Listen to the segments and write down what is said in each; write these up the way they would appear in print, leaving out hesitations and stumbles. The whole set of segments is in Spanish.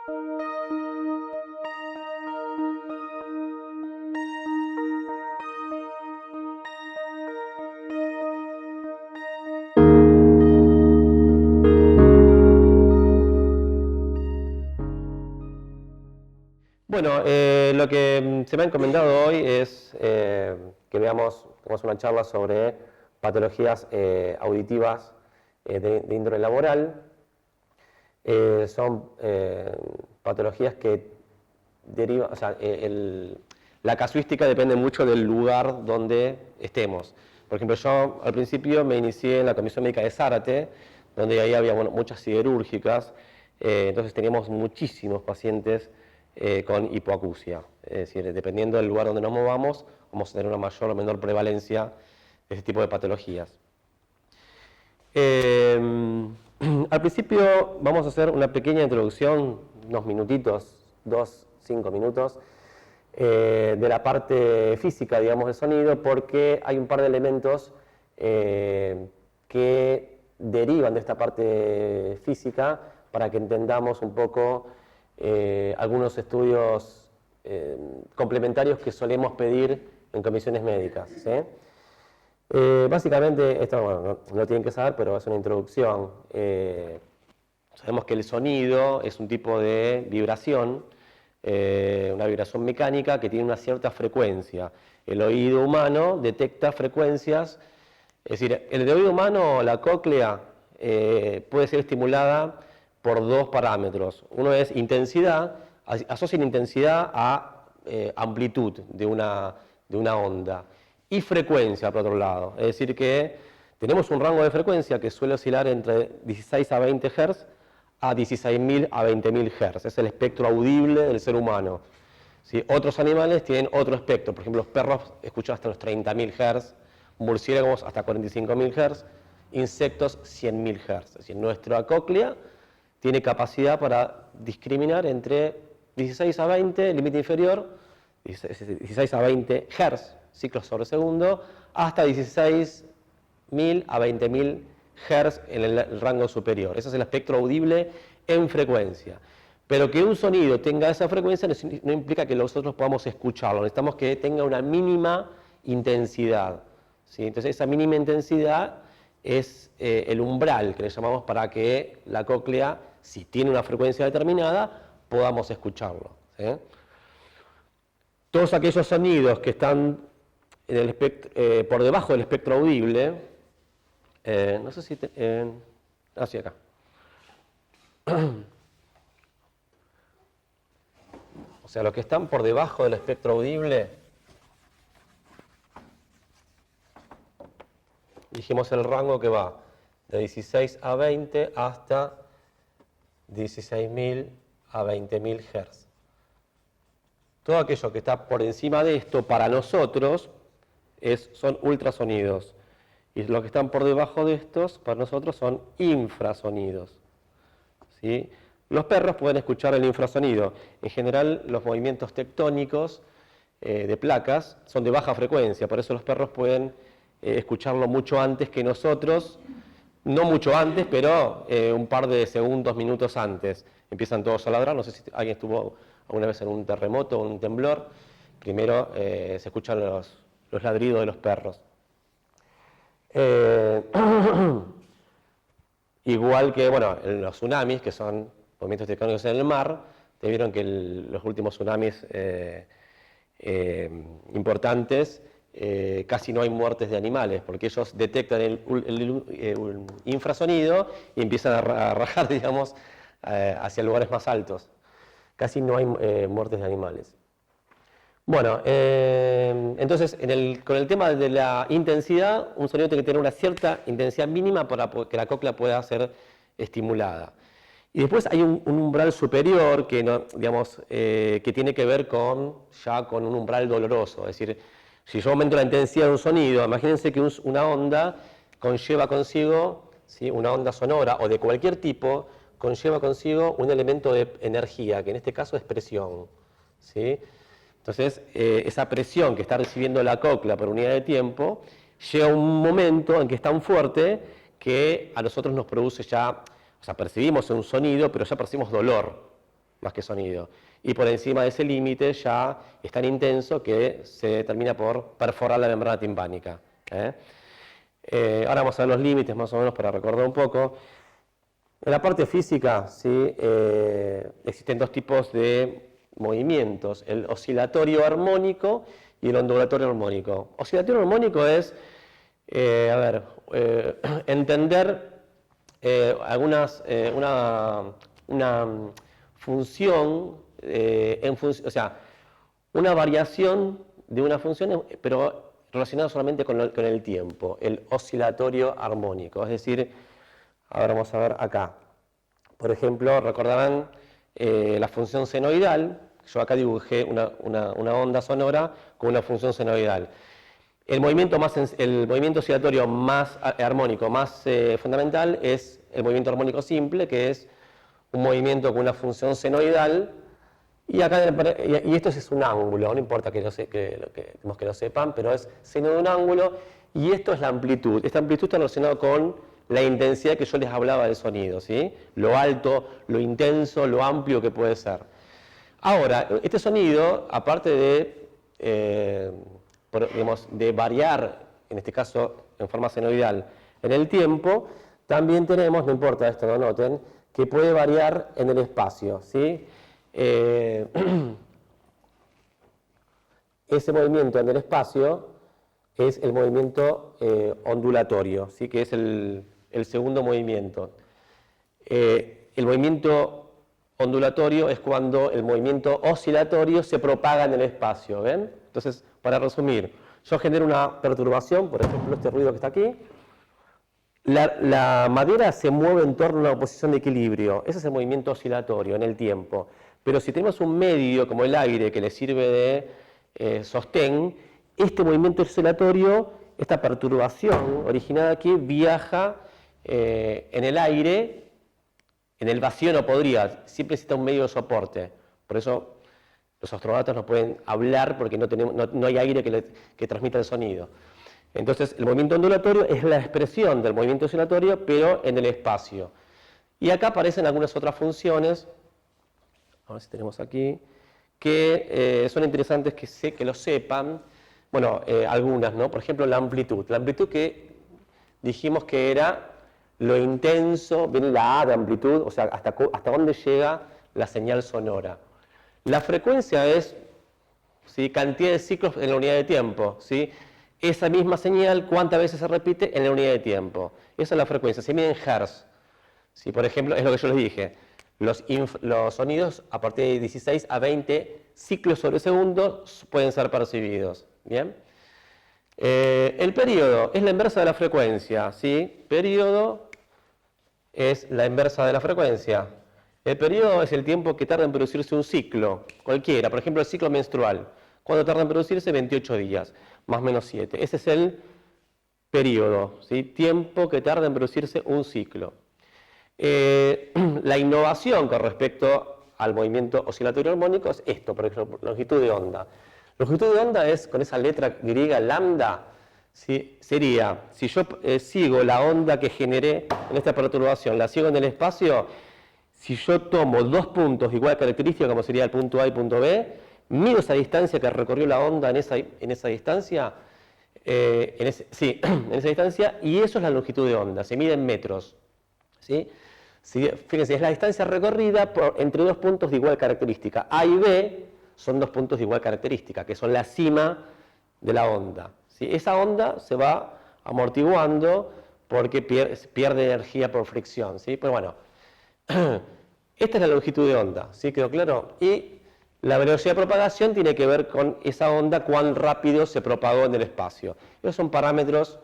Bueno, lo que se me ha encomendado hoy es que veamos una charla sobre patologías auditivas de índole laboral. Son patologías que derivan, o sea, la casuística depende mucho del lugar donde estemos. Por ejemplo, yo al principio me inicié en la Comisión Médica de Zárate, donde ahí había muchas siderúrgicas, entonces teníamos muchísimos pacientes con hipoacusia. Es decir, dependiendo del lugar donde nos movamos, vamos a tener una mayor o menor prevalencia de este tipo de patologías. Al principio vamos a hacer una pequeña introducción, unos minutitos, 5 minutos, de la parte física, digamos, del sonido, porque hay un par de elementos que derivan de esta parte física para que entendamos un poco algunos estudios complementarios que solemos pedir en comisiones médicas, ¿sí? Básicamente, esto bueno, no tienen que saber, pero es una introducción. Sabemos que el sonido es un tipo de vibración, una vibración mecánica que tiene una cierta frecuencia. El oído humano detecta frecuencias, es decir, el oído humano, la cóclea, puede ser estimulada por dos parámetros. Uno es intensidad, asocian intensidad a amplitud de una onda. Y frecuencia, por otro lado. Es decir, que tenemos un rango de frecuencia que suele oscilar entre 16 a 20 Hz a 16.000 a 20.000 Hz. Es el espectro audible del ser humano. ¿Sí? Otros animales tienen otro espectro. Por ejemplo, los perros escuchan hasta los 30.000 Hz, murciélagos hasta 45.000 Hz, insectos 100.000 Hz. Es decir, nuestra cóclea tiene capacidad para discriminar entre 16 a 20, límite inferior, 16 a 20 Hz, ciclos sobre segundo, hasta 16.000 a 20.000 Hz en el rango superior. Ese es el espectro audible en frecuencia. Pero que un sonido tenga esa frecuencia no implica que nosotros podamos escucharlo. Necesitamos que tenga una mínima intensidad, ¿sí? Entonces esa mínima intensidad es el umbral que le llamamos para que la cóclea, si tiene una frecuencia determinada, podamos escucharlo, ¿sí? Todos aquellos sonidos que están en el por debajo del espectro audible, no sé si... hacia acá. O sea, los que están por debajo del espectro audible, dijimos el rango que va de 16 a 20 hasta 16.000 a 20.000 Hz. Todo aquello que está por encima de esto, para nosotros, son ultrasonidos. Y los que están por debajo de estos, para nosotros, son infrasonidos, ¿sí? Los perros pueden escuchar el infrasonido. En general, los movimientos tectónicos de placas son de baja frecuencia, por eso los perros pueden escucharlo mucho antes que nosotros. No mucho antes, pero un par de segundos, minutos antes. Empiezan todos a ladrar. No sé si alguien estuvo alguna vez en un terremoto o un temblor. Primero se escuchan los ladridos de los perros. Igual que, bueno, en los tsunamis, que son movimientos tectónicos en el mar, te vieron que los últimos tsunamis importantes, casi no hay muertes de animales, porque ellos detectan el infrasonido y empiezan a rajar, digamos, hacia lugares más altos. Casi no hay muertes de animales. Bueno, entonces, con el tema de la intensidad, un sonido tiene que tener una cierta intensidad mínima para que la cóclea pueda ser estimulada. Y después hay un umbral superior que, digamos, que tiene que ver ya con un umbral doloroso. Es decir, si yo aumento la intensidad de un sonido, imagínense que una onda conlleva consigo, ¿sí?, una onda sonora o de cualquier tipo, conlleva consigo un elemento de energía, que en este caso es presión, ¿sí? Entonces, esa presión que está recibiendo la cóclea por unidad de tiempo, llega un momento en que es tan fuerte que a nosotros nos produce ya, o sea, percibimos un sonido, pero ya percibimos dolor, más que sonido. Y por encima de ese límite ya es tan intenso que se termina por perforar la membrana timpánica. Ahora vamos a ver los límites más o menos para recordar un poco. En la parte física, ¿sí? Existen dos tipos de movimientos, el oscilatorio armónico y el ondulatorio armónico. Oscilatorio armónico es, entender una función, o sea, una variación de una función, pero relacionada solamente con el tiempo, el oscilatorio armónico. Es decir, ahora vamos a ver acá. Por ejemplo, recordarán la función senoidal. Yo acá dibujé una onda sonora con una función senoidal. El movimiento oscilatorio más armónico, más fundamental, es el movimiento armónico simple, que es un movimiento con una función senoidal. Y esto es un ángulo, no importa que lo sepan, pero es seno de un ángulo, y esto es la amplitud. Esta amplitud está relacionada con la intensidad que yo les hablaba del sonido, ¿sí? Lo alto, lo intenso, lo amplio que puede ser. Ahora, este sonido, aparte de variar, en este caso en forma senoidal, en el tiempo, también tenemos, no importa esto, no noten, que puede variar en el espacio, ¿sí? Ese movimiento en el espacio es el movimiento ondulatorio, ¿sí? Que es el segundo movimiento. El movimiento ondulatorio es cuando el movimiento oscilatorio se propaga en el espacio, ¿ven? Entonces, para resumir, yo genero una perturbación, por ejemplo este ruido que está aquí. La madera se mueve en torno a una posición de equilibrio, ese es el movimiento oscilatorio en el tiempo. Pero si tenemos un medio como el aire que le sirve de sostén, este movimiento oscilatorio, esta perturbación originada aquí, viaja en el aire, en el vacío no podría, siempre necesita un medio de soporte. Por eso los astronautas no pueden hablar porque no hay aire que transmita el sonido. Entonces, el movimiento ondulatorio es la expresión del movimiento oscilatorio, pero en el espacio. Y acá aparecen algunas otras funciones, a ver si tenemos aquí, que son interesantes que lo sepan. Bueno, algunas, ¿no? Por ejemplo, la amplitud. La amplitud que dijimos que era lo intenso, viene la A de amplitud, o sea, hasta dónde llega la señal sonora. La frecuencia es, ¿sí?, cantidad de ciclos en la unidad de tiempo, ¿sí? Esa misma señal, cuántas veces se repite en la unidad de tiempo. Esa es la frecuencia, se mide en hertz. ¿Sí? Por ejemplo, es lo que yo les dije, los sonidos a partir de 16 a 20 ciclos sobre segundo pueden ser percibidos. ¿Bien? El periodo es la inversa de la frecuencia, ¿sí? Periodo es la inversa de la frecuencia. El periodo es el tiempo que tarda en producirse un ciclo, cualquiera. Por ejemplo, el ciclo menstrual. ¿Cuánto tarda en producirse? 28 días, más o menos 7. Ese es el periodo, ¿sí? Tiempo que tarda en producirse un ciclo. La innovación con respecto al movimiento oscilatorio armónico es esto, por ejemplo, longitud de onda. Longitud de onda es, con esa letra griega lambda, ¿sí? Sería, si yo sigo la onda que generé en esta perturbación, la sigo en el espacio, si yo tomo dos puntos de igual característica, como sería el punto A y el punto B, mido esa distancia que recorrió la onda en esa distancia, en esa distancia, y eso es la longitud de onda, se mide en metros, ¿sí? Fíjense, es la distancia recorrida entre dos puntos de igual característica. A y B son dos puntos de igual característica, que son la cima de la onda, ¿sí? Esa onda se va amortiguando porque pierde energía por fricción, ¿sí? Pero bueno, esta es la longitud de onda, ¿sí? ¿Quedó claro? Y la velocidad de propagación tiene que ver con esa onda, cuán rápido se propagó en el espacio. Esos son parámetros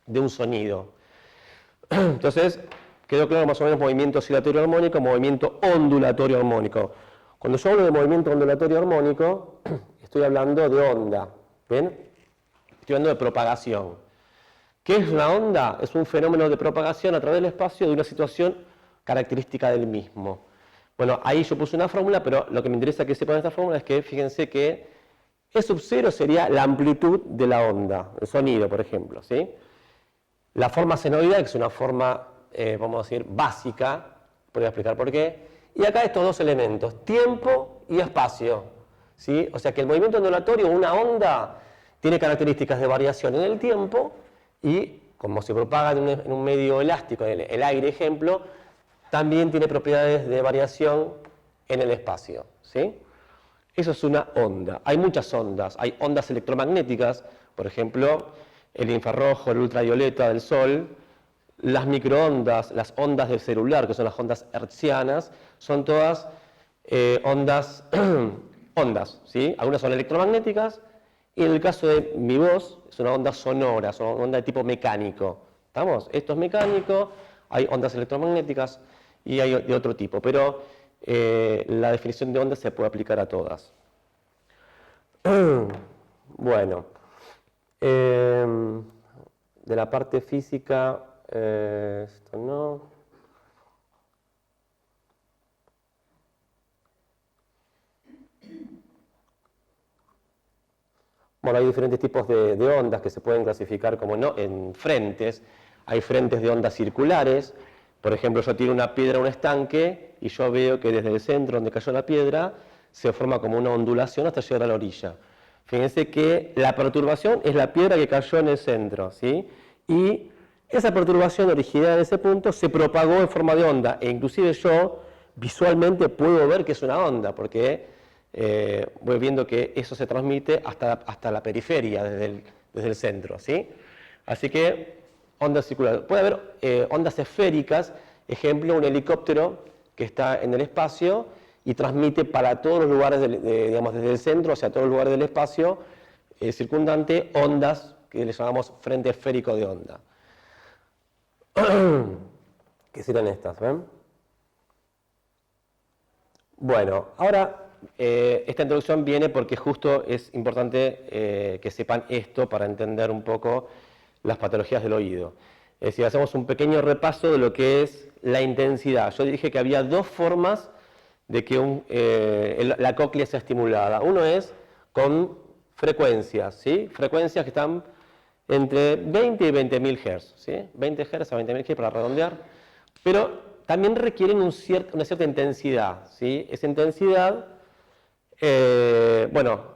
de un sonido. Entonces, quedó claro más o menos movimiento oscilatorio armónico, movimiento ondulatorio armónico. Cuando yo hablo de movimiento ondulatorio armónico, estoy hablando de onda, ¿ven? Estoy hablando de propagación. ¿Qué es una onda? Es un fenómeno de propagación a través del espacio de una situación característica del mismo. Bueno, ahí yo puse una fórmula, pero lo que me interesa que sepan de esta fórmula es que fíjense que E sub 0 sería la amplitud de la onda, el sonido, por ejemplo, ¿sí? La forma senoidal, que es una forma, vamos a decir, básica, voy a explicar por qué, y acá estos dos elementos, tiempo y espacio, ¿sí? O sea que el movimiento ondulatorio, una onda, tiene características de variación en el tiempo y, como se propaga en un medio elástico, el aire ejemplo, también tiene propiedades de variación en el espacio, ¿sí? Eso es una onda. Hay muchas ondas. Hay ondas electromagnéticas, por ejemplo, el infrarrojo, el ultravioleta del Sol, las microondas, las ondas del celular, que son las ondas hertzianas, son todas ondas, ¿sí? Algunas son electromagnéticas y en el caso de mi voz es una onda sonora, es una onda de tipo mecánico. ¿Estamos? Esto es mecánico, hay ondas electromagnéticas y hay de otro tipo, pero la definición de ondas se puede aplicar a todas. Bueno, de la parte física, esto no. Bueno, hay diferentes tipos de ondas que se pueden clasificar como no en frentes. Hay frentes de ondas circulares. Por ejemplo, yo tiro una piedra a un estanque y yo veo que desde el centro donde cayó la piedra se forma como una ondulación hasta llegar a la orilla. Fíjense que la perturbación es la piedra que cayó en el centro, ¿sí? Y esa perturbación originada en ese punto se propagó en forma de onda, e inclusive yo visualmente puedo ver que es una onda, porque voy viendo que eso se transmite hasta la periferia, desde el centro, ¿sí? Así que ondas circulares. Puede haber ondas esféricas, ejemplo, un helicóptero que está en el espacio y transmite para todos los lugares, digamos, desde el centro, o sea, todos los lugares del espacio circundante, ondas que le llamamos frente esférico de onda. ¿Qué serán estas? ¿Ven? Bueno, ahora esta introducción viene porque justo es importante que sepan esto para entender un poco las patologías del oído. Es decir, hacemos un pequeño repaso de lo que es la intensidad. Yo dije que había dos formas de que la cóclea sea estimulada. Uno es con frecuencias, ¿sí? Frecuencias que están entre 20 y 20.000 Hz, ¿sí? 20 Hz a 20.000 Hz para redondear, pero también requieren una cierta intensidad, ¿sí? Esa intensidad, bueno,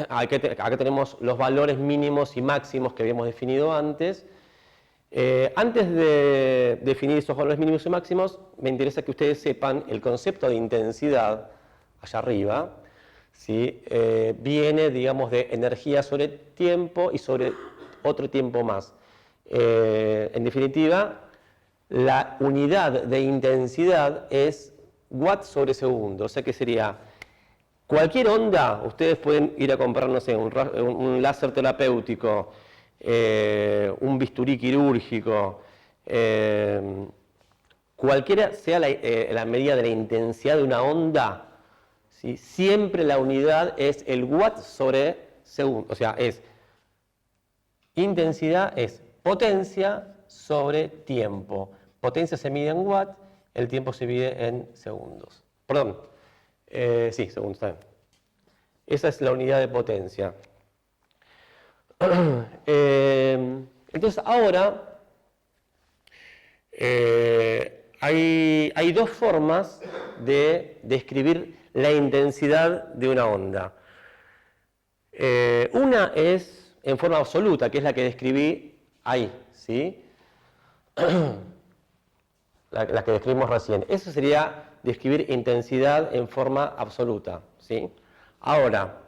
acá tenemos los valores mínimos y máximos que habíamos definido antes. Antes de definir esos valores mínimos y máximos, me interesa que ustedes sepan el concepto de intensidad, allá arriba, ¿sí? Viene, digamos, de energía sobre tiempo y sobre otro tiempo más. En definitiva, la unidad de intensidad es watts sobre segundo, o sea que sería cualquier onda. Ustedes pueden ir a comprar, no sé, un láser terapéutico, un bisturí quirúrgico, cualquiera sea la medida de la intensidad de una onda, ¿sí? Siempre la unidad es el watt sobre segundo, o sea, intensidad es potencia sobre tiempo. Potencia se mide en watt, el tiempo se mide en segundos. Perdón, sí, segundos, está bien. Esa es la unidad de potencia. Entonces ahora hay dos formas de describir la intensidad de una onda. Una es en forma absoluta, que es la que describí ahí, ¿sí? La que describimos recién. Eso sería describir intensidad en forma absoluta, ¿sí? Ahora,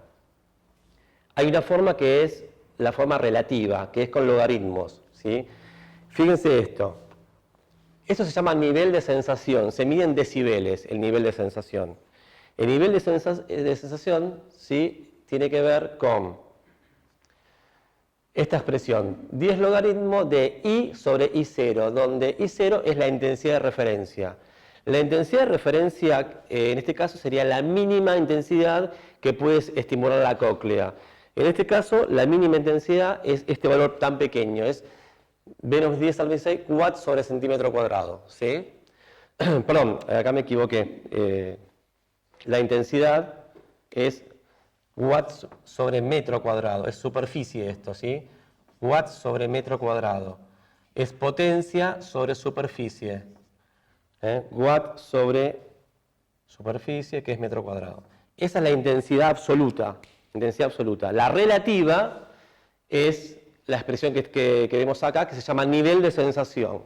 hay una forma que es la forma relativa, que es con logaritmos, ¿sí? Fíjense esto. Esto se llama nivel de sensación, se mide en decibeles el nivel de sensación. El nivel de sensación, ¿sí? Tiene que ver con esta expresión, 10 logaritmo de I sobre I0, donde I0 es la intensidad de referencia. La intensidad de referencia, en este caso, sería la mínima intensidad que puede estimular la cóclea. En este caso, la mínima intensidad es este valor tan pequeño, es menos 10 al 16 watts sobre centímetro cuadrado, ¿sí? Perdón, acá me equivoqué. La intensidad es watts sobre metro cuadrado, es superficie esto, ¿sí? Watts sobre metro cuadrado. Es potencia sobre superficie. Watt sobre superficie, que es metro cuadrado. Esa es la intensidad absoluta. La relativa es la expresión que vemos acá, que se llama nivel de sensación.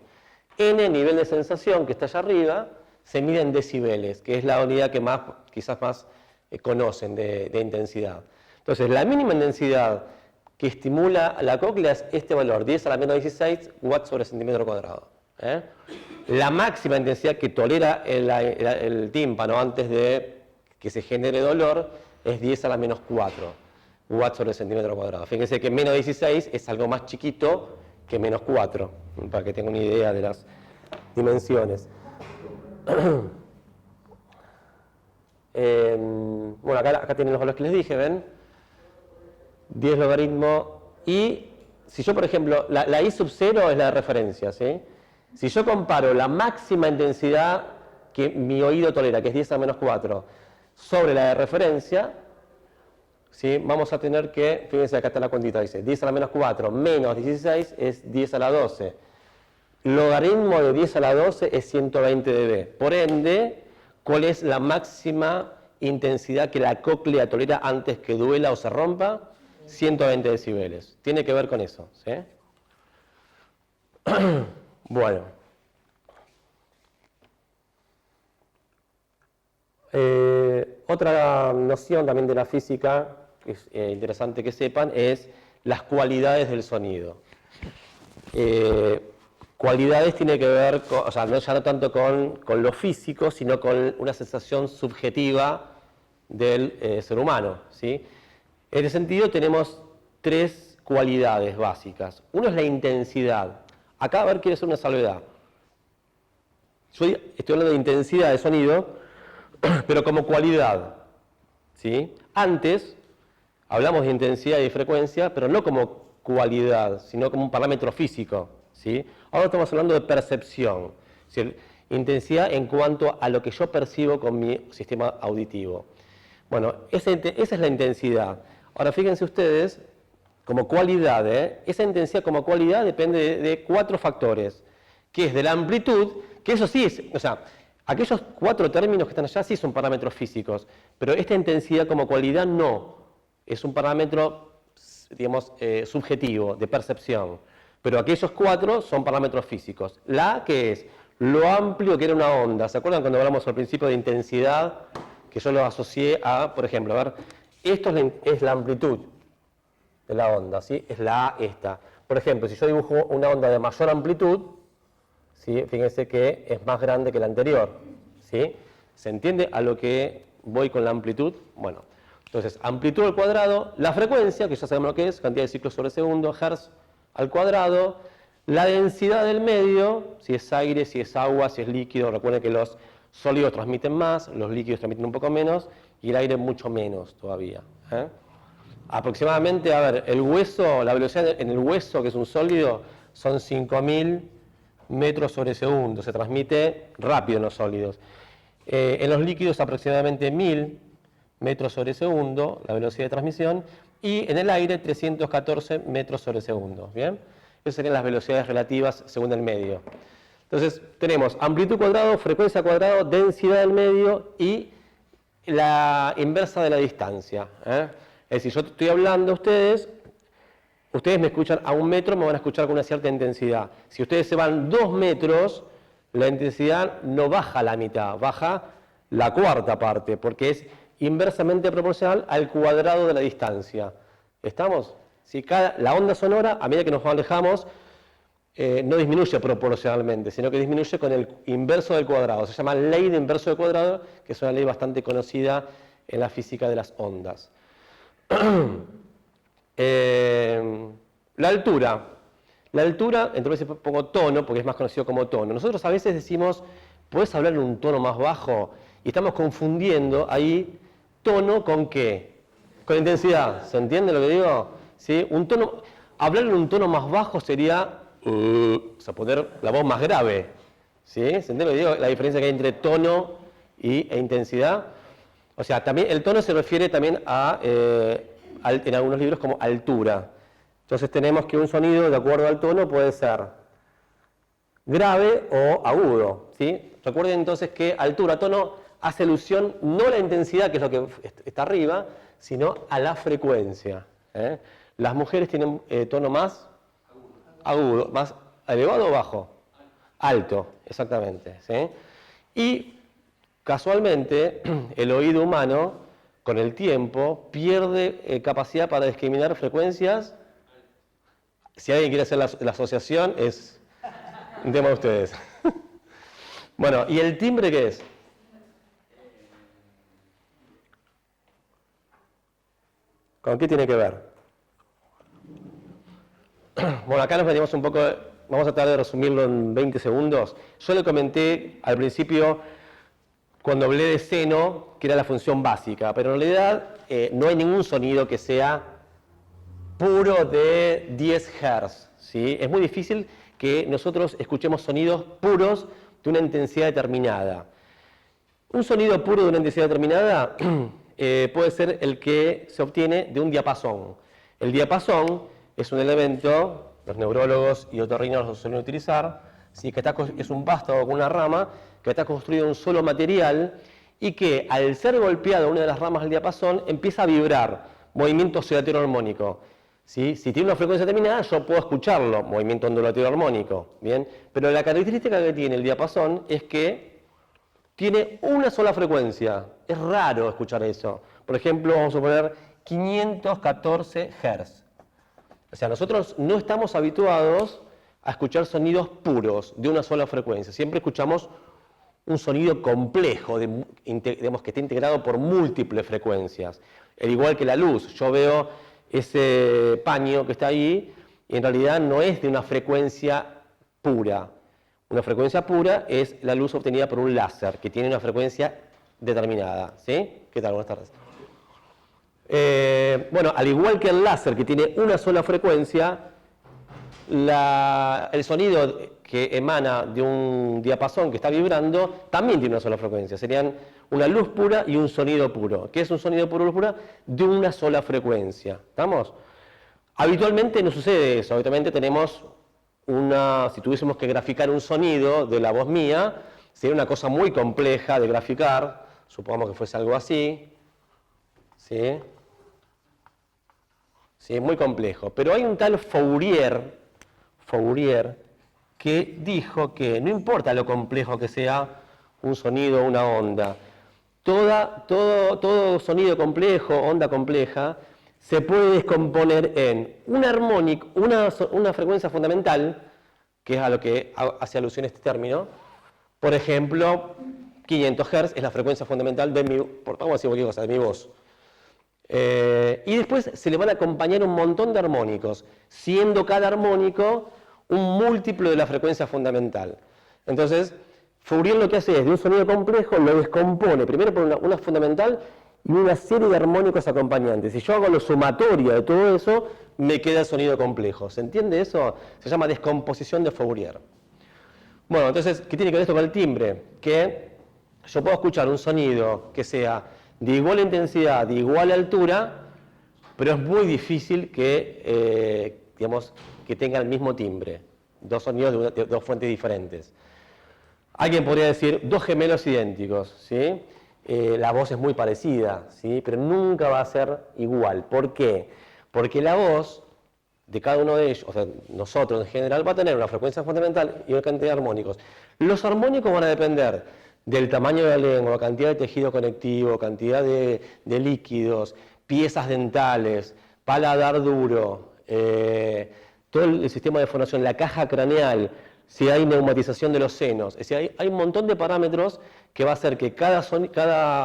N, nivel de sensación, que está allá arriba, se mide en decibeles, que es la unidad que quizás más conocen de intensidad. Entonces, la mínima intensidad que estimula la cóclea es este valor, 10 a la menos 16 watts sobre centímetro cuadrado. La máxima intensidad que tolera el tímpano antes de que se genere dolor es 10 a la menos 4 watts sobre centímetro cuadrado. Fíjense que menos 16 es algo más chiquito que menos 4, para que tengan una idea de las dimensiones. Bueno, acá tienen los valores que les dije, ¿ven? 10 logaritmo y si yo, por ejemplo, la I sub 0 es la de referencia, ¿sí? Si yo comparo la máxima intensidad que mi oído tolera, que es 10 a la menos 4, sobre la de referencia, ¿sí? Vamos a tener que, fíjense, acá está la cuentita, dice 10 a la menos 4 menos 16 es 10 a la 12. Logaritmo de 10 a la 12 es 120 dB. Por ende, ¿cuál es la máxima intensidad que la cóclea tolera antes que duela o se rompa? 120 decibeles. Tiene que ver con eso, ¿sí? Bueno. Otra noción también de la física, que es interesante que sepan, es las cualidades del sonido. Cualidades tiene que ver, o sea, ya no tanto con lo físico, sino con una sensación subjetiva del ser humano, ¿sí? En ese sentido tenemos tres cualidades básicas. Uno es la intensidad. Acá, a ver, quiero hacer una salvedad. Yo estoy hablando de intensidad de sonido, pero como cualidad, ¿sí? Antes hablamos de intensidad y de frecuencia, pero no como cualidad, sino como un parámetro físico, ¿sí? Ahora estamos hablando de percepción, ¿sí? Intensidad en cuanto a lo que yo percibo con mi sistema auditivo. Bueno, esa es la intensidad. Ahora fíjense ustedes, como cualidad, esa intensidad como cualidad depende de cuatro factores, que es de la amplitud, que eso sí es, o sea, aquellos cuatro términos que están allá sí son parámetros físicos, pero esta intensidad como cualidad no, es un parámetro, digamos, subjetivo, de percepción, pero aquellos cuatro son parámetros físicos. La que es lo amplio que era una onda, ¿se acuerdan cuando hablamos al principio de intensidad? Que yo lo asocié a, por ejemplo, a ver, esto es la amplitud de la onda, ¿sí? Es la A esta. Por ejemplo, si yo dibujo una onda de mayor amplitud, ¿sí? Fíjense que es más grande que la anterior, ¿sí? ¿Se entiende a lo que voy con la amplitud? Bueno, entonces, amplitud al cuadrado, la frecuencia, que ya sabemos lo que es, cantidad de ciclos sobre segundo, hertz al cuadrado, la densidad del medio, si es aire, si es agua, si es líquido, recuerden que los sólidos transmiten más, los líquidos transmiten un poco menos, y el aire mucho menos todavía. Aproximadamente, a ver, el hueso, la velocidad en el hueso, que es un sólido, son 5000 metros sobre segundo, se transmite rápido en los sólidos. En los líquidos aproximadamente 1000 metros sobre segundo, la velocidad de transmisión, y en el aire 314 metros sobre segundo, ¿bien? Esas serían las velocidades relativas según el medio. Entonces, tenemos amplitud cuadrado, frecuencia cuadrado, densidad del medio y la inversa de la distancia. Es decir, yo estoy hablando a ustedes me escuchan a 1 metro, me van a escuchar con una cierta intensidad. Si ustedes se van 2 metros, la intensidad no baja la mitad, baja la cuarta parte, porque es inversamente proporcional al cuadrado de la distancia. ¿Estamos? Si la onda sonora, a medida que nos alejamos, no disminuye proporcionalmente, sino que disminuye con el inverso del cuadrado. Se llama ley de inverso del cuadrado, que es una ley bastante conocida en la física de las ondas. La altura. La altura, entonces pongo tono, porque es más conocido como tono. Nosotros a veces decimos, ¿puedes hablar en un tono más bajo? Y estamos confundiendo ahí tono con ¿qué? Con intensidad. ¿Se entiende lo que digo? ¿Sí? Hablar en un tono más bajo sería, o sea, poner la voz más grave. ¿Sí? ¿Se entiende lo que digo? La diferencia que hay entre tono e intensidad. O sea, también el tono se refiere también a, en algunos libros, como altura. Entonces tenemos que un sonido, de acuerdo al tono, puede ser grave o agudo, ¿sí? Recuerden entonces que altura, tono, hace alusión no a la intensidad, que es lo que está arriba, sino a la frecuencia. Las mujeres tienen tono más agudo, más elevado o bajo. Alto, exactamente. ¿Sí? Y casualmente el oído humano, con el tiempo, pierde capacidad para discriminar frecuencias. Si alguien quiere hacer la asociación, es un tema de ustedes. Bueno, ¿y el timbre qué es? ¿Con qué tiene que ver? Bueno, acá nos metimos un poco, vamos a tratar de resumirlo en 20 segundos. Yo le comenté al principio, cuando hablé de seno, que era la función básica, pero en realidad no hay ningún sonido que sea puro de 10 Hz. ¿Sí? Es muy difícil que nosotros escuchemos sonidos puros de una intensidad determinada. Un sonido puro de una intensidad determinada puede ser el que se obtiene de un diapasón. El diapasón es un elemento, los neurólogos y otorrinos lo suelen utilizar, ¿sí? Que es un vástago con una rama que está construido de un solo material y que al ser golpeado una de las ramas del diapasón empieza a vibrar, movimiento oscilatorio armónico. ¿Sí? Si tiene una frecuencia determinada, yo puedo escucharlo, movimiento ondulatorio armónico. ¿Bien? Pero la característica que tiene el diapasón es que tiene una sola frecuencia. Es raro escuchar eso. Por ejemplo, vamos a poner 514 Hz. O sea, nosotros no estamos habituados a escuchar sonidos puros de una sola frecuencia. Siempre escuchamos un sonido complejo, digamos, que está integrado por múltiples frecuencias. Al igual que la luz. Yo veo ese paño que está ahí y en realidad no es de una frecuencia pura. Una frecuencia pura es la luz obtenida por un láser, que tiene una frecuencia determinada. ¿Sí? ¿Qué tal? Buenas tardes. Bueno, al igual que el láser, que tiene una sola frecuencia, el sonido que emana de un diapasón que está vibrando también tiene una sola frecuencia. Serían una luz pura y un sonido puro. ¿Qué es un sonido puro o luz pura? De una sola frecuencia. ¿Estamos? Habitualmente no sucede eso. Habitualmente tenemos si tuviésemos que graficar un sonido de la voz mía, sería una cosa muy compleja de graficar. Supongamos que fuese algo así. ¿Sí? Sí, muy complejo. Pero hay un tal Fourier, que dijo que no importa lo complejo que sea un sonido o una onda, todo sonido complejo, onda compleja, se puede descomponer en una frecuencia fundamental, que es a lo que hace alusión este término. Por ejemplo, 500 Hz es la frecuencia fundamental de vamos a decir cualquier cosa, de mi voz. Y después se le van a acompañar un montón de armónicos, siendo cada armónico un múltiplo de la frecuencia fundamental. Entonces, Fourier lo que hace es, de un sonido complejo, lo descompone, primero por una fundamental y una serie de armónicos acompañantes. Si yo hago la sumatoria de todo eso, me queda el sonido complejo. ¿Se entiende eso? Se llama descomposición de Fourier. Bueno, entonces, ¿qué tiene que ver esto con el timbre? Que yo puedo escuchar un sonido que sea de igual intensidad, de igual altura, pero es muy difícil que, que tenga el mismo timbre. Dos sonidos de dos fuentes diferentes. Alguien podría decir dos gemelos idénticos, ¿sí? La voz es muy parecida, ¿sí? Pero nunca va a ser igual. ¿Por qué? Porque la voz de cada uno de ellos, o sea, nosotros en general, va a tener una frecuencia fundamental y una cantidad de armónicos. Los armónicos van a depender del tamaño de la lengua, cantidad de tejido conectivo, cantidad de líquidos, piezas dentales, paladar duro, todo el sistema de fonación, la caja craneal, si hay neumatización de los senos. Es decir, hay un montón de parámetros que va a hacer que cada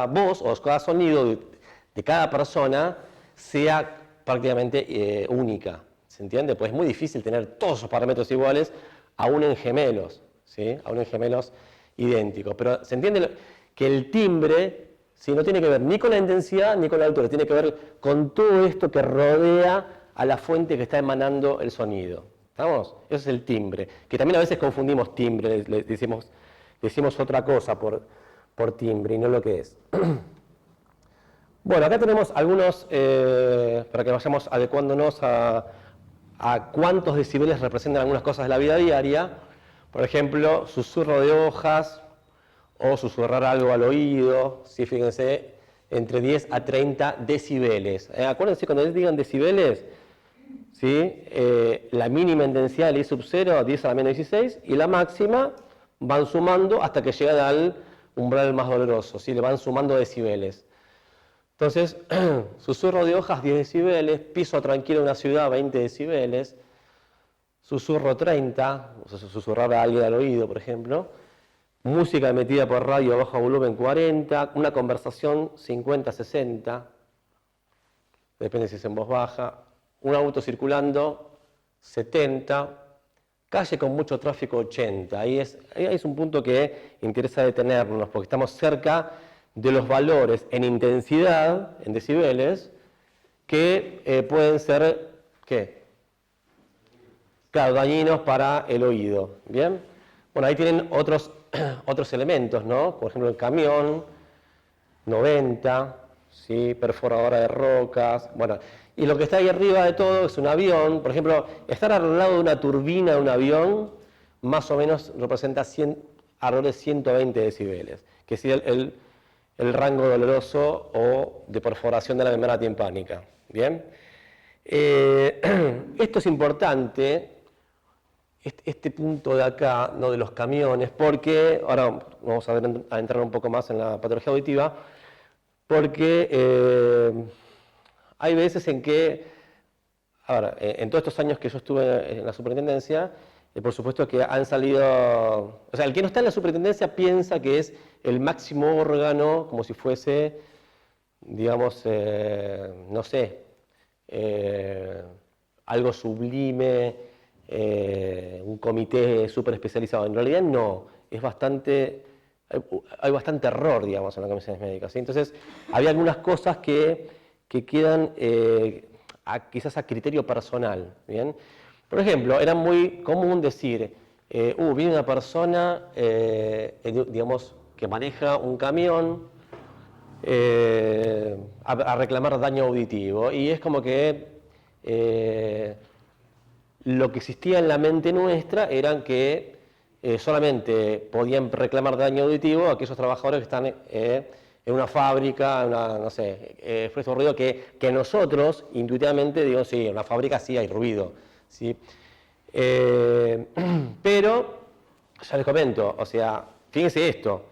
voz o cada sonido de cada persona sea prácticamente única. ¿Se entiende? Pues es muy difícil tener todos esos parámetros iguales, aún en gemelos, ¿sí? Aún en gemelos idénticos. Pero se entiende que el timbre, ¿sí? No tiene que ver ni con la intensidad ni con la altura, tiene que ver con todo esto que rodea a la fuente que está emanando el sonido. ¿Estamos? Eso es el timbre, que también a veces confundimos timbre, decimos otra cosa por timbre y no lo que es. Bueno, acá tenemos algunos, para que vayamos adecuándonos a cuántos decibeles representan algunas cosas de la vida diaria. Por ejemplo, susurro de hojas o susurrar algo al oído, ¿sí? Fíjense, entre 10 a 30 decibeles. Acuérdense, cuando les digan decibeles, ¿sí? La mínima intensidad del I sub 0, 10 a la menos 16, y la máxima van sumando hasta que llegan al umbral más doloroso, ¿sí? Le van sumando decibeles. Entonces, susurro de hojas 10 decibeles, piso tranquilo en una ciudad 20 decibeles, susurro 30, o sea, susurrar a alguien al oído, por ejemplo, música emitida por radio a bajo volumen 40, una conversación 50-60, depende si es en voz baja, un auto circulando 70, calle con mucho tráfico 80. Ahí es un punto que interesa detenernos, porque estamos cerca de los valores en intensidad, en decibeles, que pueden ser, ¿qué? Claro, dañinos para el oído. ¿Bien? Bueno, ahí tienen otros elementos, ¿no? Por ejemplo, el camión, 90, ¿sí? Perforadora de rocas. Bueno, y lo que está ahí arriba de todo es un avión. Por ejemplo, estar al lado de una turbina de un avión, más o menos representa alrededor de 120 decibeles, que es el rango doloroso o de perforación de la membrana timpánica. ¿Bien? Esto es importante, este punto de acá, ¿no? De los camiones, porque, ahora vamos a entrar un poco más en la patología auditiva, porque hay veces en que, a ver, en todos estos años que yo estuve en la superintendencia, por supuesto que han salido, o sea, el que no está en la superintendencia piensa que es el máximo órgano, como si fuese, digamos, no sé, algo sublime, un comité súper especializado. En realidad no, es bastante, hay bastante error, digamos, en las comisiones médicas, ¿sí? Entonces, había algunas cosas que quedan quizás a criterio personal, ¿bien? Por ejemplo, era muy común decir, viene una persona, digamos, que maneja un camión a reclamar daño auditivo, y es como que lo que existía en la mente nuestra eran que solamente podían reclamar daño auditivo aquellos trabajadores que están en una fábrica, no sé, fue ruido que nosotros intuitivamente digo, sí, en una fábrica sí hay ruido, ¿sí? Pero, ya les comento, o sea, fíjense esto,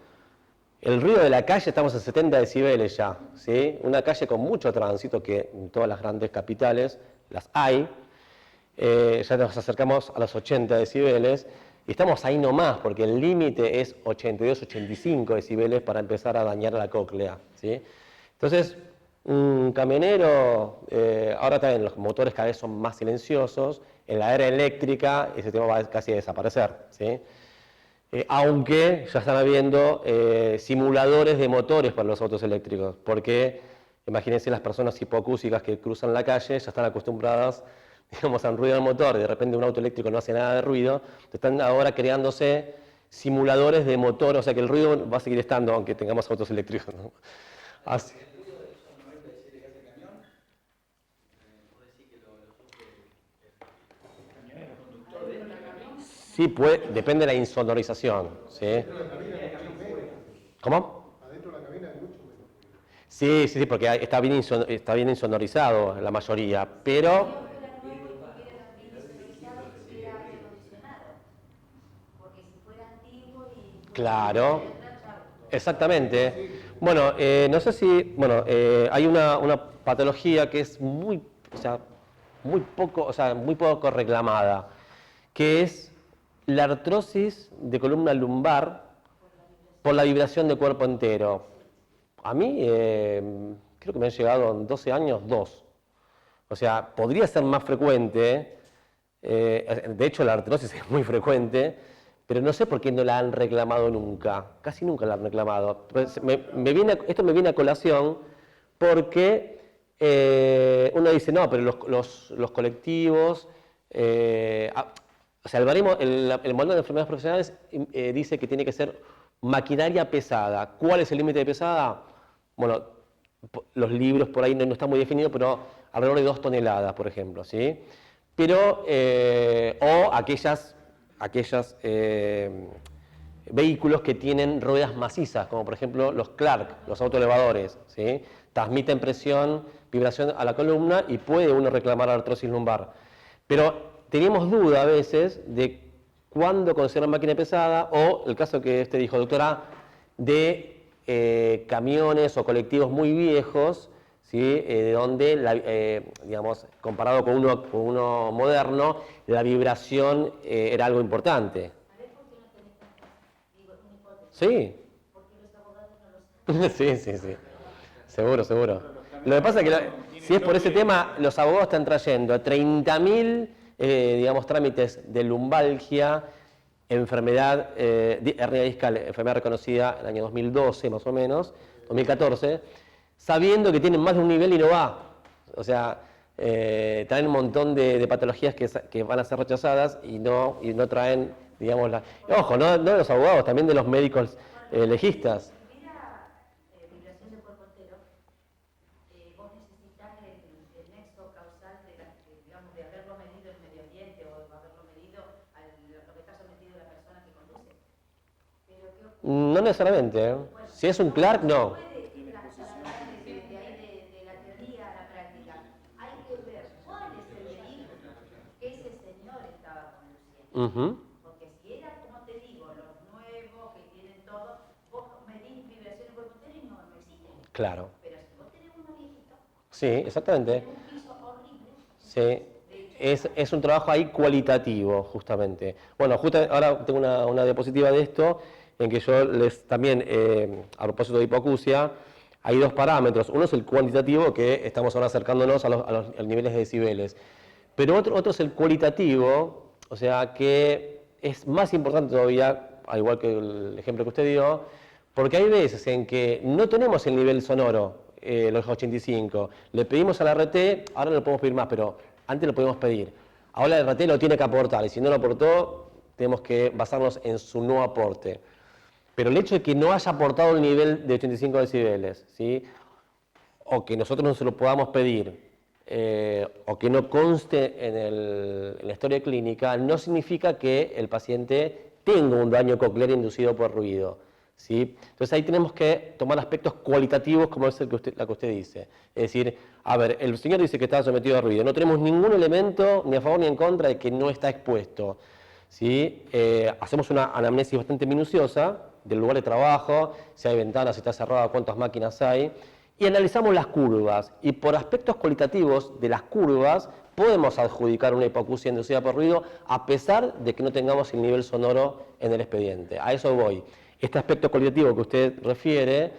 el ruido de la calle estamos en 70 decibeles ya, ¿sí? Una calle con mucho tránsito, que en todas las grandes capitales las hay, ya nos acercamos a los 80 decibeles, y estamos ahí nomás, porque el límite es 82-85 decibeles para empezar a dañar la cóclea, ¿sí? Entonces, un camionero, ahora también los motores cada vez son más silenciosos, en la era eléctrica ese tema va casi a desaparecer, ¿sí? Aunque ya están habiendo simuladores de motores para los autos eléctricos, porque imagínense las personas hipoacúsicas que cruzan la calle, ya están acostumbradas, digamos, al ruido del motor, y de repente un auto eléctrico no hace nada de ruido, están ahora creándose simuladores de motor, o sea que el ruido va a seguir estando aunque tengamos autos eléctricos, ¿no? Así. Sí, depende de la insonorización, ¿sí? ¿Cómo? Adentro de la cabina hay mucho menos. Sí, porque está bien insonorizado la mayoría, pero... Claro, exactamente. Bueno, no sé si, bueno, hay una patología que es muy, o sea, muy poco reclamada, que es la artrosis de columna lumbar por la vibración de cuerpo entero. A mí, creo que me han llegado en 12 años, 2. O sea, podría ser más frecuente, de hecho la artrosis es muy frecuente, pero no sé por qué no la han reclamado nunca, casi nunca la han reclamado. Esto me viene a colación porque uno dice, no, pero los colectivos, o sea, el modelo de enfermedades profesionales dice que tiene que ser maquinaria pesada. ¿Cuál es el límite de pesada? Bueno, los libros por ahí no está muy definido, pero alrededor de 2 toneladas, por ejemplo, ¿sí? Pero, o aquellas vehículos que tienen ruedas macizas, como por ejemplo los Clark, los autoelevadores, ¿sí? Transmiten presión, vibración a la columna y puede uno reclamar artrosis lumbar. Pero teníamos duda a veces de cuándo considerar máquina pesada o el caso que usted dijo, doctora, de camiones o colectivos muy viejos, ¿sí? De donde, digamos, comparado con uno moderno, la vibración era algo importante. Sí. Sí, sí, sí. Seguro, seguro. Lo que pasa es que si es por ese tema, los abogados están trayendo 30.000, digamos, trámites de lumbalgia, enfermedad, hernia discal, enfermedad reconocida en el año 2012 más o menos, 2014, sabiendo que tienen más de un nivel y no va. O sea, traen un montón de patologías que van a ser rechazadas y no traen, digamos, ojo, no de los abogados, también de los médicos legistas. No necesariamente, ¿eh? Si es un Clark, no. Uh-huh. Porque si era, como te digo, los nuevos que tienen todo, vos medís vibraciones por motor y no existen. Claro. Pero si vos tenés uno viejito, sí, exactamente. un piso horrible. Sí. Es un trabajo ahí cualitativo, justamente. Bueno, ahora tengo una diapositiva de esto, en que yo les también, a propósito de hipoacusia, hay dos parámetros. Uno es el cuantitativo, que estamos ahora acercándonos a los niveles de decibeles. Pero otro es el cualitativo, o sea que es más importante todavía, al igual que el ejemplo que usted dio, porque hay veces en que no tenemos el nivel sonoro, los 85. Le pedimos a la RT, ahora no lo podemos pedir más, pero antes lo podemos pedir. Ahora la RT lo tiene que aportar, y si no lo aportó, tenemos que basarnos en su no aporte. Pero el hecho de que no haya aportado el nivel de 85 decibeles, ¿sí? O que nosotros no se lo podamos pedir, o que no conste en la historia clínica, no significa que el paciente tenga un daño coclear inducido por ruido, ¿sí? Entonces ahí tenemos que tomar aspectos cualitativos como es la que usted dice. Es decir, a ver, el señor dice que está sometido a ruido, no tenemos ningún elemento ni a favor ni en contra de que no está expuesto, ¿sí? Hacemos una anamnesis bastante minuciosa del lugar de trabajo, si hay ventanas, si está cerrada, cuántas máquinas hay, y analizamos las curvas, y por aspectos cualitativos de las curvas podemos adjudicar una hipoacusia inducida por ruido a pesar de que no tengamos el nivel sonoro en el expediente. A eso voy. Este aspecto cualitativo que usted refiere,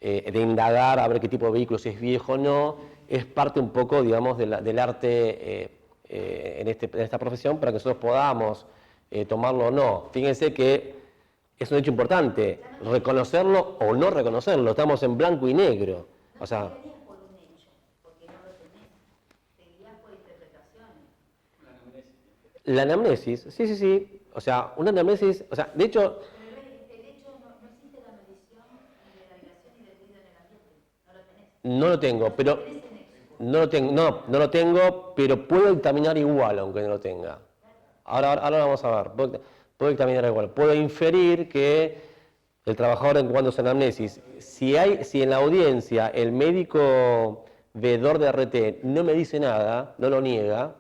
de indagar a ver qué tipo de vehículo, si es viejo o no, es parte un poco, digamos, del arte en esta profesión para que nosotros podamos tomarlo o no. Fíjense que es un hecho importante, reconocerlo o no reconocerlo, estamos en blanco y negro. O sea, No te guías por un hecho, porque no lo tenés. Te guías por interpretaciones. La anamnesis, sí, sí, sí. O sea, una anamnesis, o sea, de hecho, Pero el hecho no existe la medición ni de la vibración ni del ruido en el ambiente. No lo tenés. no lo tengo, No pero tenés en eso. no lo tengo, pero puedo dictaminar igual aunque no lo tenga. Ahora vamos a ver. Puedo dictaminar igual. Puedo inferir que el trabajador en cuanto a su anamnesis, si en la audiencia el médico veedor de RT no me dice nada, no lo niega,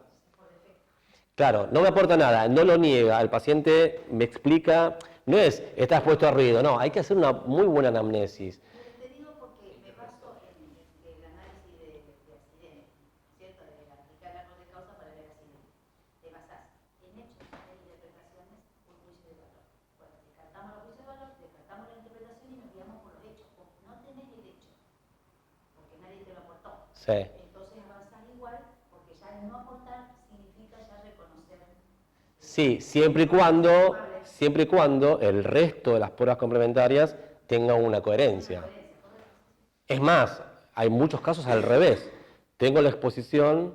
claro, no me aporta nada, no lo niega, el paciente me explica, no es, está expuesto a ruido, no, hay que hacer una muy buena anamnesis. Te digo porque me baso en el análisis de accidentes, ¿cierto? De aplicar la de causa para el accidente. Te basás en hechos, en interpretaciones, un juicio de valor. Bueno, descartamos los juicios de valor, descartamos la interpretación y nos guiamos por los hechos. Porque no tenés el hecho, porque nadie te lo aportó. Sí. Entonces avanzás igual, porque ya el no aportar significa ya reconocer. Sí, siempre y cuando el resto de las pruebas complementarias tengan una coherencia. Es más, hay muchos casos al revés. Tengo la exposición,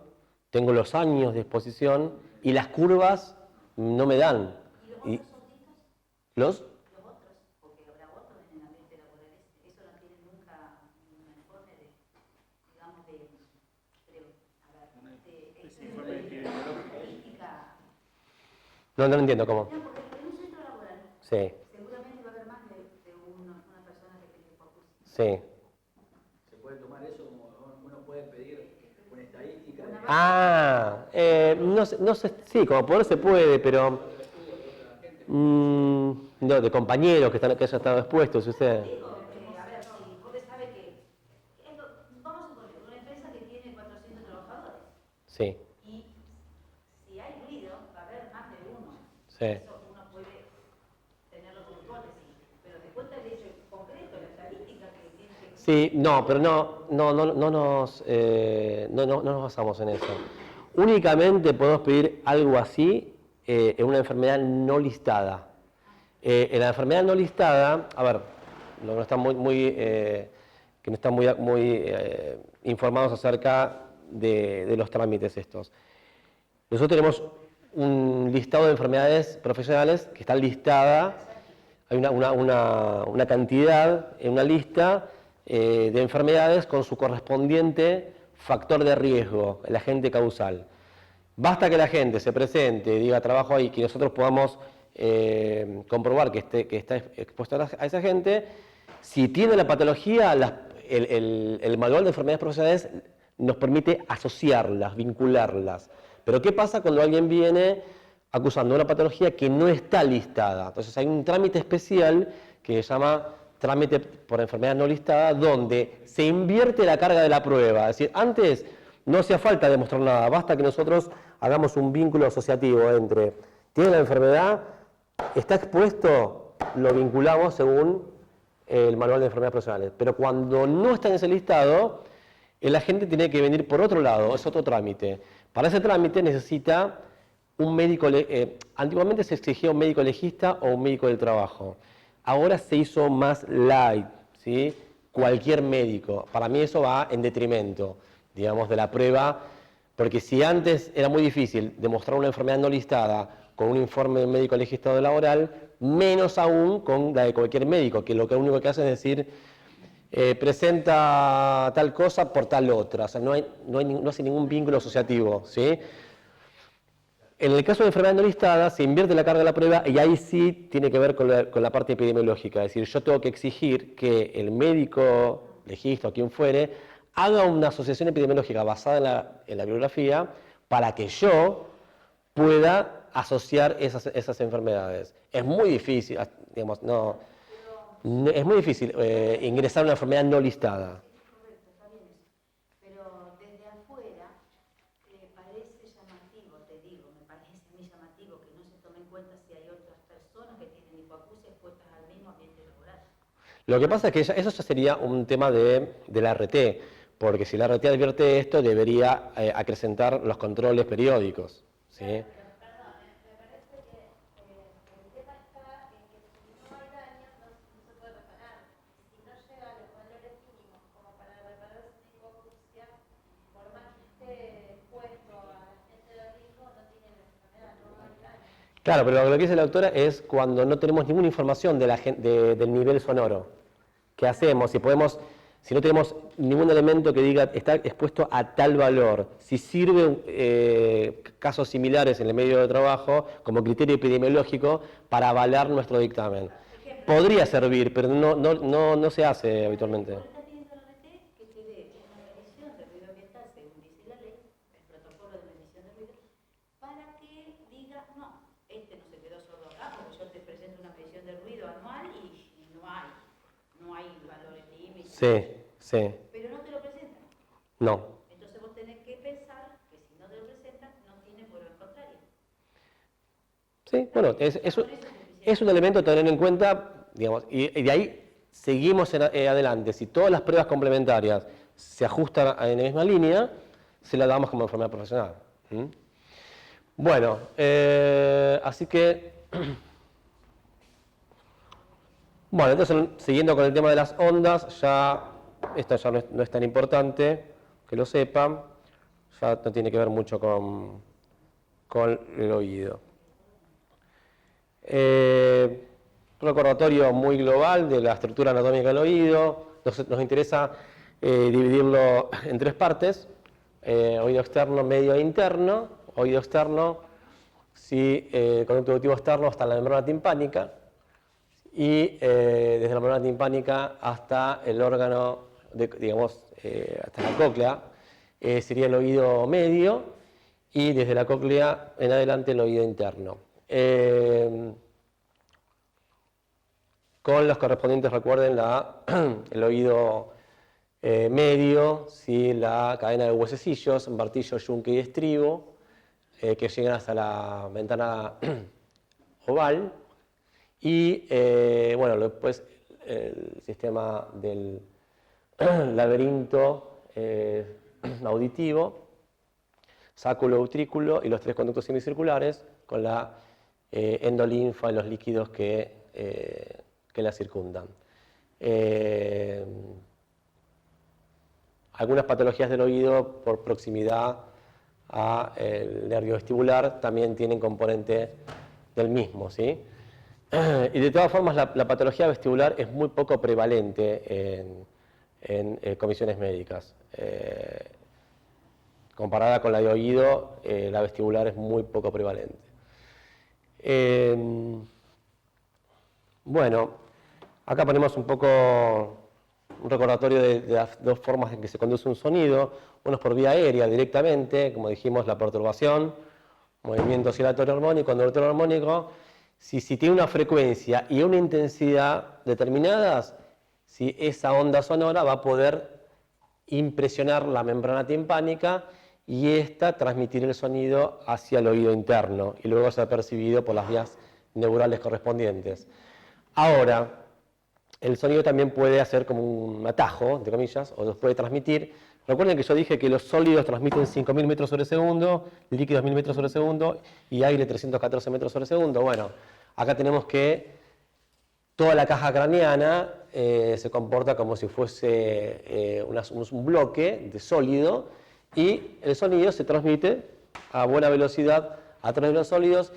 tengo los años de exposición y las curvas no me dan. ¿Y ¿Los? los otros? Porque habrá otros en el ambiente laboral. Eso no tiene nunca un informe de, digamos, estadística. No entiendo cómo. No, porque en un centro laboral, Sí. seguramente Sí. ¿Se puede tomar eso como uno puede pedir una estadística? No sé, sí, como poder se puede, pero no, de compañeros que hayan estado expuestos, usted. Digo, a ver, si vos sabés que, vamos a suponer, una empresa que tiene 400 trabajadores. Sí. Y si hay ruido, va a haber más de uno. Sí. Eso uno puede tenerlo como hipótesis. Pero te cuenta el hecho concreto, la estadística que tiene que... Sí, no, pero no nos basamos en eso. Únicamente podemos pedir algo así en una enfermedad no listada. En la enfermedad no listada, a ver, los que no están que no están muy informados acerca de los trámites estos. Nosotros tenemos un listado de enfermedades profesionales que está listada, hay una cantidad en una lista de enfermedades con su correspondiente factor de riesgo, el agente causal. Basta que la gente se presente, diga trabajo ahí, que nosotros podamos comprobar que está expuesto a esa gente. Si tiene la patología, el manual de enfermedades profesionales nos permite asociarlas, vincularlas. Pero ¿qué pasa cuando alguien viene acusando una patología que no está listada? Entonces hay un trámite especial que se llama trámite por enfermedad no listada, donde se invierte la carga de la prueba. Es decir, antes no hacía falta demostrar nada, basta que nosotros hagamos un vínculo asociativo entre tiene la enfermedad, está expuesto, lo vinculamos según el manual de enfermedades profesionales. Pero cuando no está en ese listado, el agente tiene que venir por otro lado, es otro trámite. Para ese trámite necesita un médico, antiguamente se exigía un médico legista o un médico del trabajo. Ahora se hizo más light, ¿sí? Cualquier médico. Para mí eso va en detrimento, digamos, de la prueba, porque si antes era muy difícil demostrar una enfermedad no listada con un informe de un médico legistado laboral, menos aún con la de cualquier médico, que lo único que hace es decir, presenta tal cosa por tal otra, o sea, no hace ningún vínculo asociativo, ¿sí? En el caso de enfermedad no listada, se invierte la carga de la prueba y ahí sí tiene que ver con la parte epidemiológica. Es decir, yo tengo que exigir que el médico, legista o quien fuere, haga una asociación epidemiológica basada en la bibliografía para que yo pueda asociar esas enfermedades. Es muy difícil, digamos, es muy difícil ingresar a una enfermedad no listada. Correcto, está bien eso. Pero desde afuera parece llamativo, te digo, me parece muy llamativo que no se tome en cuenta si hay otras personas que tienen hipoacusia expuestas al mismo ambiente laboral. Lo que pasa es que eso ya sería un tema de la RT, porque si la RT advierte esto, debería acrecentar los controles periódicos, ¿sí? Claro, pero lo que dice la doctora es cuando no tenemos ninguna información del nivel sonoro. ¿Qué hacemos? Si no tenemos ningún elemento que diga está expuesto a tal valor, si sirve casos similares en el medio de trabajo como criterio epidemiológico para avalar nuestro dictamen. Podría servir, pero no se hace habitualmente. Está pidiendo la RT que te dé una medición de ruido ambiental, según dice la ley, el protocolo de medición de ruido, para que diga, no, este no se quedó sordo acá, porque yo te presento una medición de ruido anual y no hay valores límites. Sí. Pero no te lo presentan. No. Entonces vos tenés que pensar que si no te lo presentan, no tiene prueba contraria. Sí, bueno, es un elemento a tener en cuenta, digamos, y de ahí seguimos adelante. Si todas las pruebas complementarias se ajustan en la misma línea, se la damos como enfermedad profesional. ¿Mm? Bueno, así que... Bueno, entonces, siguiendo con el tema de las ondas, esto ya no es tan importante que lo sepan, ya no tiene que ver mucho con el oído. Un recordatorio muy global de la estructura anatómica del oído. Nos interesa dividirlo en tres partes: oído externo, medio e interno. Oído externo, conducto auditivo externo hasta la membrana timpánica, y desde la membrana timpánica hasta el órgano, digamos, hasta la cóclea, sería el oído medio, y desde la cóclea en adelante el oído interno. Con los correspondientes, recuerden, el oído medio, ¿sí? La cadena de huesecillos, martillo, yunque y estribo, que llegan hasta la ventana oval, y bueno, después el sistema del laberinto auditivo, sáculo, utrículo y los tres conductos semicirculares con la endolinfa y los líquidos que la circundan. Algunas patologías del oído por proximidad al nervio vestibular también tienen componente del mismo, ¿sí? Y de todas formas la patología vestibular es muy poco prevalente en comisiones médicas. Comparada con la de oído, la vestibular es muy poco prevalente. Bueno, acá ponemos un poco un recordatorio de las dos formas en que se conduce un sonido. Uno es por vía aérea directamente, como dijimos, la perturbación, movimiento oscilatorio armónico, ondulatorio armónico. Si tiene una frecuencia y una intensidad determinadas, si esa onda sonora va a poder impresionar la membrana timpánica y esta transmitir el sonido hacia el oído interno y luego ser percibido por las vías neurales correspondientes. Ahora, el sonido también puede hacer como un atajo, entre comillas, o los puede transmitir. Recuerden que yo dije que los sólidos transmiten 5.000 metros sobre segundo, líquidos 1.000 metros sobre segundo y aire 314 metros sobre segundo. Bueno, acá tenemos que toda la caja craneana se comporta como si fuese un bloque de sólido y el sonido se transmite a buena velocidad a través de los sólidos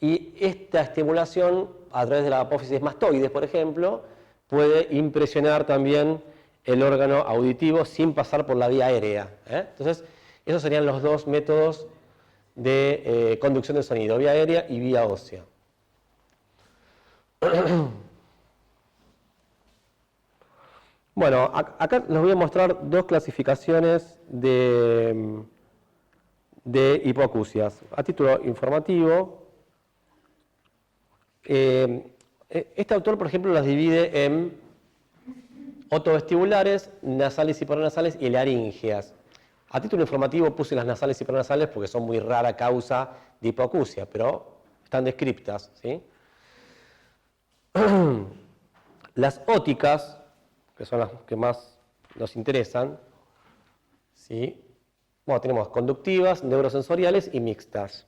y esta estimulación a través de la apófisis mastoides, por ejemplo, puede impresionar también el órgano auditivo sin pasar por la vía aérea. Entonces, esos serían los dos métodos de conducción del sonido, vía aérea y vía ósea. Bueno, acá les voy a mostrar dos clasificaciones de hipoacusias. A título informativo, este autor, por ejemplo, las divide en otovestibulares, nasales y paranasales y laríngeas. A título informativo puse las nasales y paranasales porque son muy rara causa de hipoacusia, pero están descriptas, ¿sí? Las óticas, que son las que más nos interesan, ¿sí? Bueno, tenemos conductivas, neurosensoriales y mixtas.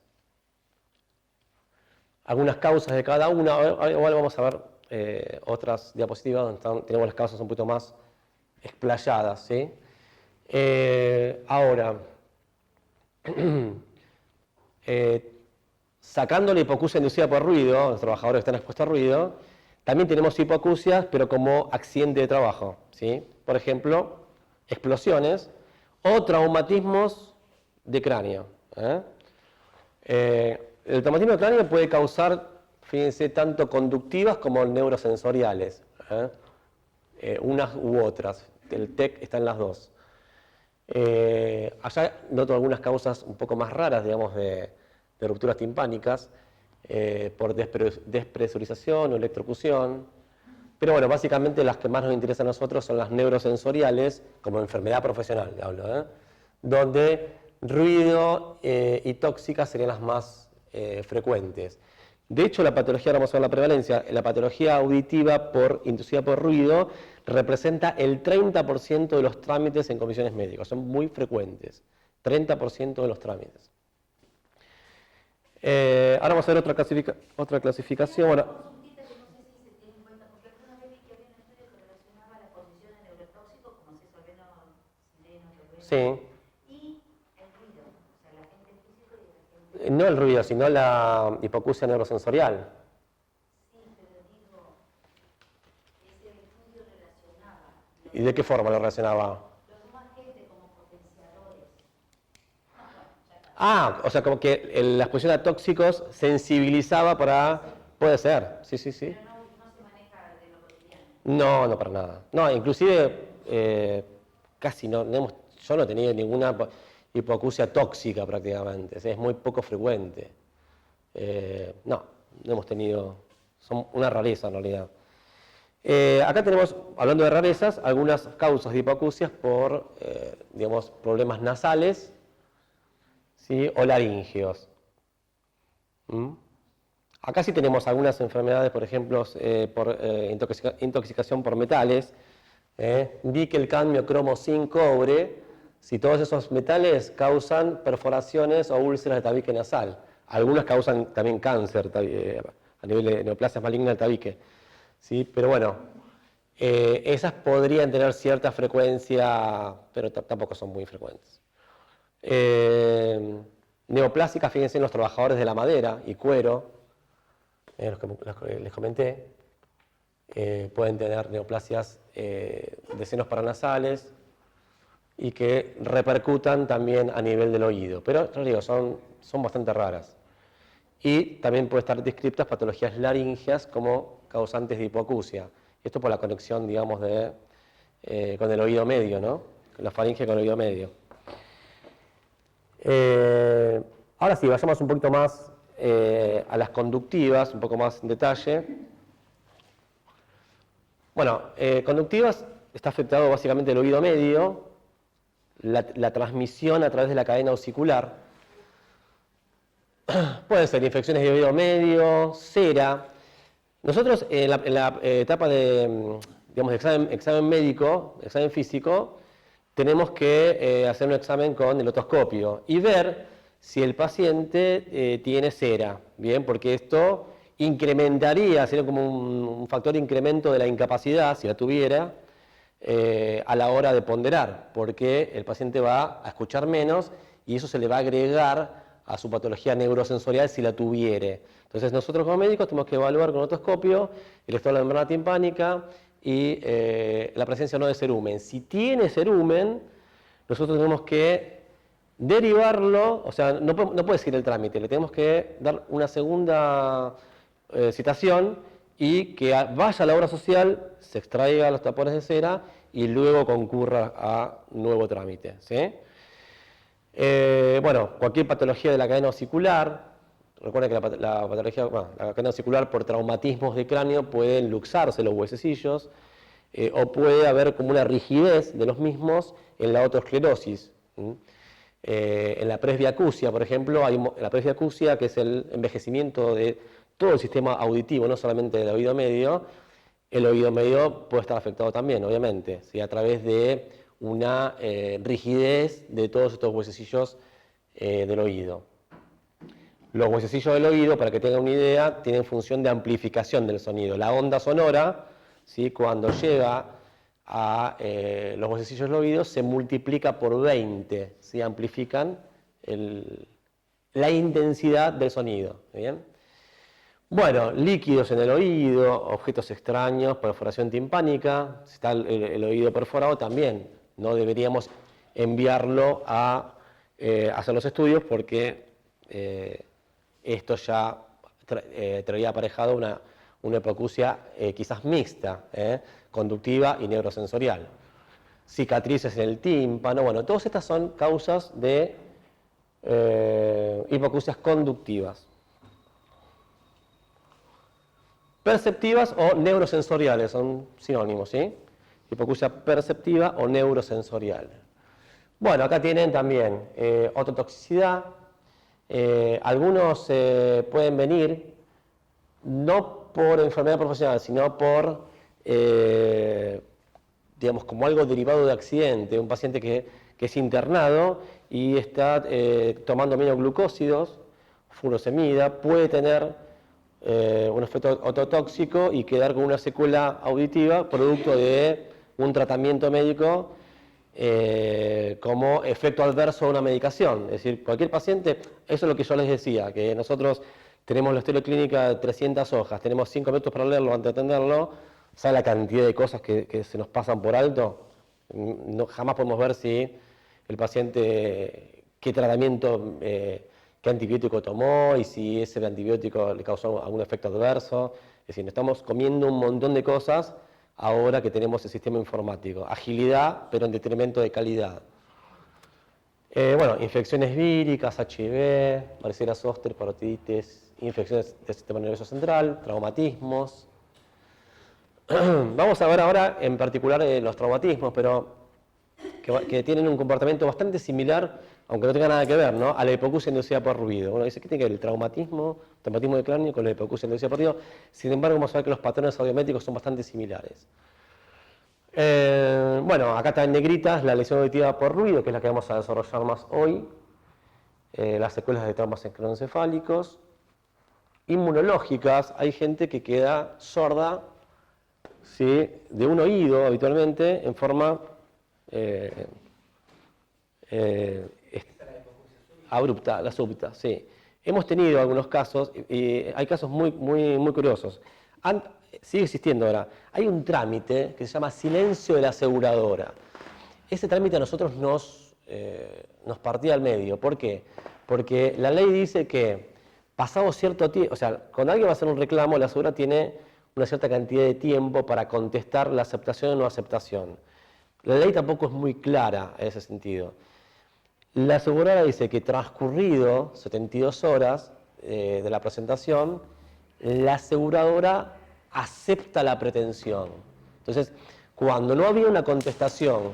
Algunas causas de cada una, igual vamos a ver otras diapositivas donde tenemos las causas un poquito más explayadas, ¿sí? Ahora, sacando la hipoacusia inducida por ruido, los trabajadores que están expuestos a ruido, también tenemos hipoacusias, pero como accidente de trabajo, ¿sí? Por ejemplo, explosiones o traumatismos de cráneo. El traumatismo de cráneo puede causar, fíjense, tanto conductivas como neurosensoriales, unas u otras. El TEC está en las dos. Allá noto algunas causas un poco más raras, digamos, de rupturas timpánicas, por despresurización o electrocución. Pero bueno, básicamente las que más nos interesan a nosotros son las neurosensoriales, como enfermedad profesional, hablo, donde ruido y tóxicas serían las más frecuentes. De hecho, la patología, ahora vamos a ver la prevalencia, la patología auditiva inducida por ruido representa el 30% de los trámites en comisiones médicas, son muy frecuentes, 30% de los trámites. Ahora vamos a ver otra clasificación. Bueno, sí. Y el ruido, o sea, el agente físico y el agente... No el ruido, sino la hipoacusia neurosensorial. Sí, pero digo, ese estudio relacionaba... ¿Y de qué forma lo relacionaba? Los dos agentes como potenciadores. Ah, o sea, como que la exposición a tóxicos sensibilizaba para... Puede ser, sí, sí, sí. Pero no se maneja No, no para nada. No, inclusive casi yo no he tenido ninguna hipoacusia tóxica prácticamente, o sea, es muy poco frecuente. No hemos tenido, son una rareza en realidad. Acá tenemos, hablando de rarezas, algunas causas de hipoacusias por, digamos, problemas nasales, ¿sí? O laríngeos. ¿Mm? Acá sí tenemos algunas enfermedades, por ejemplo, por intoxicación por metales, níquel, cadmio, cromo, zinc, cobre. Si todos esos metales causan perforaciones o úlceras de tabique nasal. Algunas causan también cáncer a nivel de neoplasias malignas del tabique. ¿Sí? Pero bueno, esas podrían tener cierta frecuencia, pero tampoco son muy frecuentes. Neoplásicas, fíjense en los trabajadores de la madera y cuero, los que les comenté, pueden tener neoplasias de senos paranasales y que repercutan también a nivel del oído, pero ya digo, son bastante raras. Y también puede estar descritas patologías laríngeas como causantes de hipoacusia. Esto por la conexión, digamos, con el oído medio, ¿no? La faringe con el oído medio. Ahora sí, vayamos un poquito más a las conductivas, un poco más en detalle. Bueno, conductivas está afectado básicamente el oído medio, la transmisión a través de la cadena osicular. Pueden ser infecciones de oído medio, cera. Nosotros en la etapa de, digamos, de examen médico, examen físico, tenemos que hacer un examen con el otoscopio y ver si el paciente tiene cera, ¿bien? Porque esto incrementaría, sería como un factor de incremento de la incapacidad, si la tuviera, a la hora de ponderar, porque el paciente va a escuchar menos y eso se le va a agregar a su patología neurosensorial si la tuviere. Entonces nosotros como médicos tenemos que evaluar con otoscopio el estado de la membrana timpánica y la presencia o no de cerumen. Si tiene cerumen, nosotros tenemos que derivarlo, o sea, no puede seguir el trámite, le tenemos que dar una segunda citación y que vaya a la obra social, se extraiga los tapones de cera y luego concurra a nuevo trámite, ¿sí? Bueno, cualquier patología de la cadena osicular, recuerden que la cadena osicular por traumatismos de cráneo pueden luxarse los huesecillos o puede haber como una rigidez de los mismos en la otoesclerosis. En la presbiacusia, por ejemplo, hay la presbiacusia, que es el envejecimiento de todo el sistema auditivo, no solamente del oído medio. El oído medio puede estar afectado también, obviamente, ¿sí? A través de una rigidez de todos estos huesecillos del oído. Los huesecillos del oído, para que tengan una idea, tienen función de amplificación del sonido. La onda sonora, ¿sí? Cuando llega a los huesecillos del oído, se multiplica por 20, ¿sí? Amplifican la intensidad del sonido. ¿Bien? Bueno, líquidos en el oído, objetos extraños, perforación timpánica. Si está el oído perforado, también no deberíamos enviarlo a hacer los estudios porque esto ya traería aparejado una hipoacusia quizás mixta, conductiva y neurosensorial. Cicatrices en el tímpano, bueno, todas estas son causas de hipoacusias conductivas. Perceptivas o neurosensoriales, son sinónimos, ¿sí? Hipoacusia perceptiva o neurosensorial. Bueno, acá tienen también ototoxicidad. Algunos pueden venir no por enfermedad profesional, sino por, digamos, como algo derivado de accidente. Un paciente que es internado y está tomando aminoglucósidos, furosemida, puede tener un efecto ototóxico y quedar con una secuela auditiva producto de un tratamiento médico como efecto adverso a una medicación. Es decir, cualquier paciente, eso es lo que yo les decía, que nosotros tenemos la historia clínica de 300 hojas, tenemos 5 minutos para leerlo antes de atenderlo, ¿sabe la cantidad de cosas que se nos pasan por alto? Jamás podemos ver si el paciente, qué tratamiento, qué antibiótico tomó y si ese antibiótico le causó algún efecto adverso. Es decir, estamos comiendo un montón de cosas ahora que tenemos el sistema informático. Agilidad, pero en detrimento de calidad. Bueno, infecciones víricas, HIV, varicela zoster, parotiditis, infecciones del sistema nervioso central, traumatismos. Vamos a ver ahora en particular los traumatismos, pero que tienen un comportamiento bastante similar, aunque no tenga nada que ver, ¿no?, a la hipoacusia inducida por ruido. Uno dice, ¿qué tiene que ver el traumatismo del cráneo con la hipoacusia inducida por ruido? Sin embargo, vamos a ver que los patrones audiométricos son bastante similares. Bueno, acá está en negritas la lesión auditiva por ruido, que es la que vamos a desarrollar más hoy. Las secuelas de traumas encefálicos. Inmunológicas, hay gente que queda sorda, ¿sí?, de un oído habitualmente en forma abrupta, la súbita, sí. Hemos tenido algunos casos, y hay casos muy curiosos. Sigue existiendo ahora. Hay un trámite que se llama silencio de la aseguradora. Ese trámite a nosotros nos partía al medio. ¿Por qué? Porque la ley dice que pasado cierto tiempo, o sea, cuando alguien va a hacer un reclamo, la aseguradora tiene una cierta cantidad de tiempo para contestar la aceptación o no aceptación. La ley tampoco es muy clara en ese sentido. La aseguradora dice que transcurrido 72 horas de la presentación, la aseguradora acepta la pretensión. Entonces, cuando no había una contestación,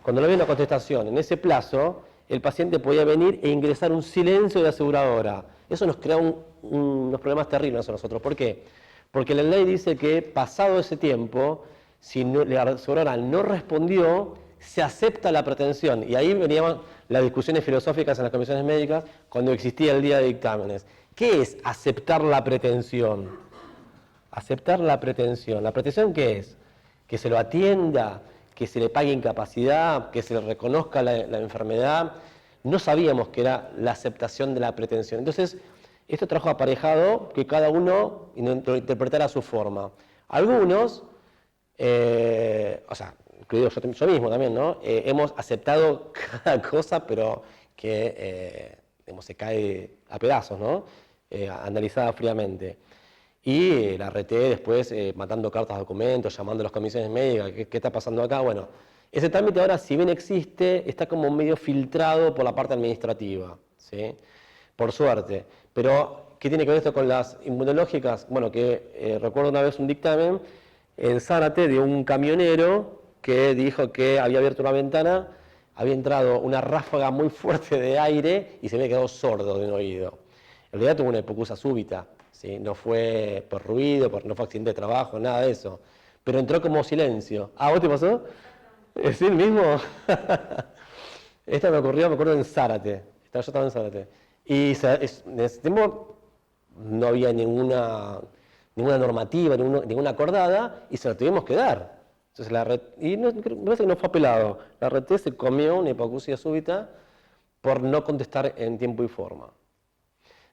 cuando no había una contestación en ese plazo, el paciente podía venir e ingresar un silencio de la aseguradora. Eso nos crea unos problemas terribles a nosotros. ¿Por qué? Porque la ley dice que pasado ese tiempo, si la aseguradora no respondió, se acepta la pretensión. Y ahí venían las discusiones filosóficas en las comisiones médicas cuando existía el día de dictámenes. ¿Qué es aceptar la pretensión? Aceptar la pretensión. ¿La pretensión qué es? Que se lo atienda, que se le pague incapacidad, que se le reconozca la enfermedad. No sabíamos que era la aceptación de la pretensión. Entonces, esto trajo aparejado que cada uno lo interpretara a su forma. Algunos, incluido yo mismo también, ¿no?, hemos aceptado cada cosa, pero que se cae a pedazos, ¿no?, analizada fríamente. Y la RT después mandando cartas, documentos, llamando a las comisiones médicas, ¿qué está pasando acá? Bueno, ese trámite ahora, si bien existe, está como medio filtrado por la parte administrativa, ¿sí?, por suerte. Pero, ¿qué tiene que ver esto con las inmunológicas? Bueno, que recuerdo una vez un dictamen en Zárate de un camionero que dijo que había abierto una ventana, había entrado una ráfaga muy fuerte de aire y se había quedado sordo de un oído. En realidad tuvo una hipoacusia súbita, ¿sí?, no fue por ruido, no fue accidente de trabajo, nada de eso. Pero entró como silencio. ¿Ah, vos te pasó? ¿Es el mismo? Esta me acuerdo en Zárate. Yo estaba en Zárate. Y en ese tiempo no había ninguna normativa, ninguna acordada, y se la tuvimos que dar. Entonces me parece que no fue apelado. La RT se comió una hipoacusia súbita por no contestar en tiempo y forma.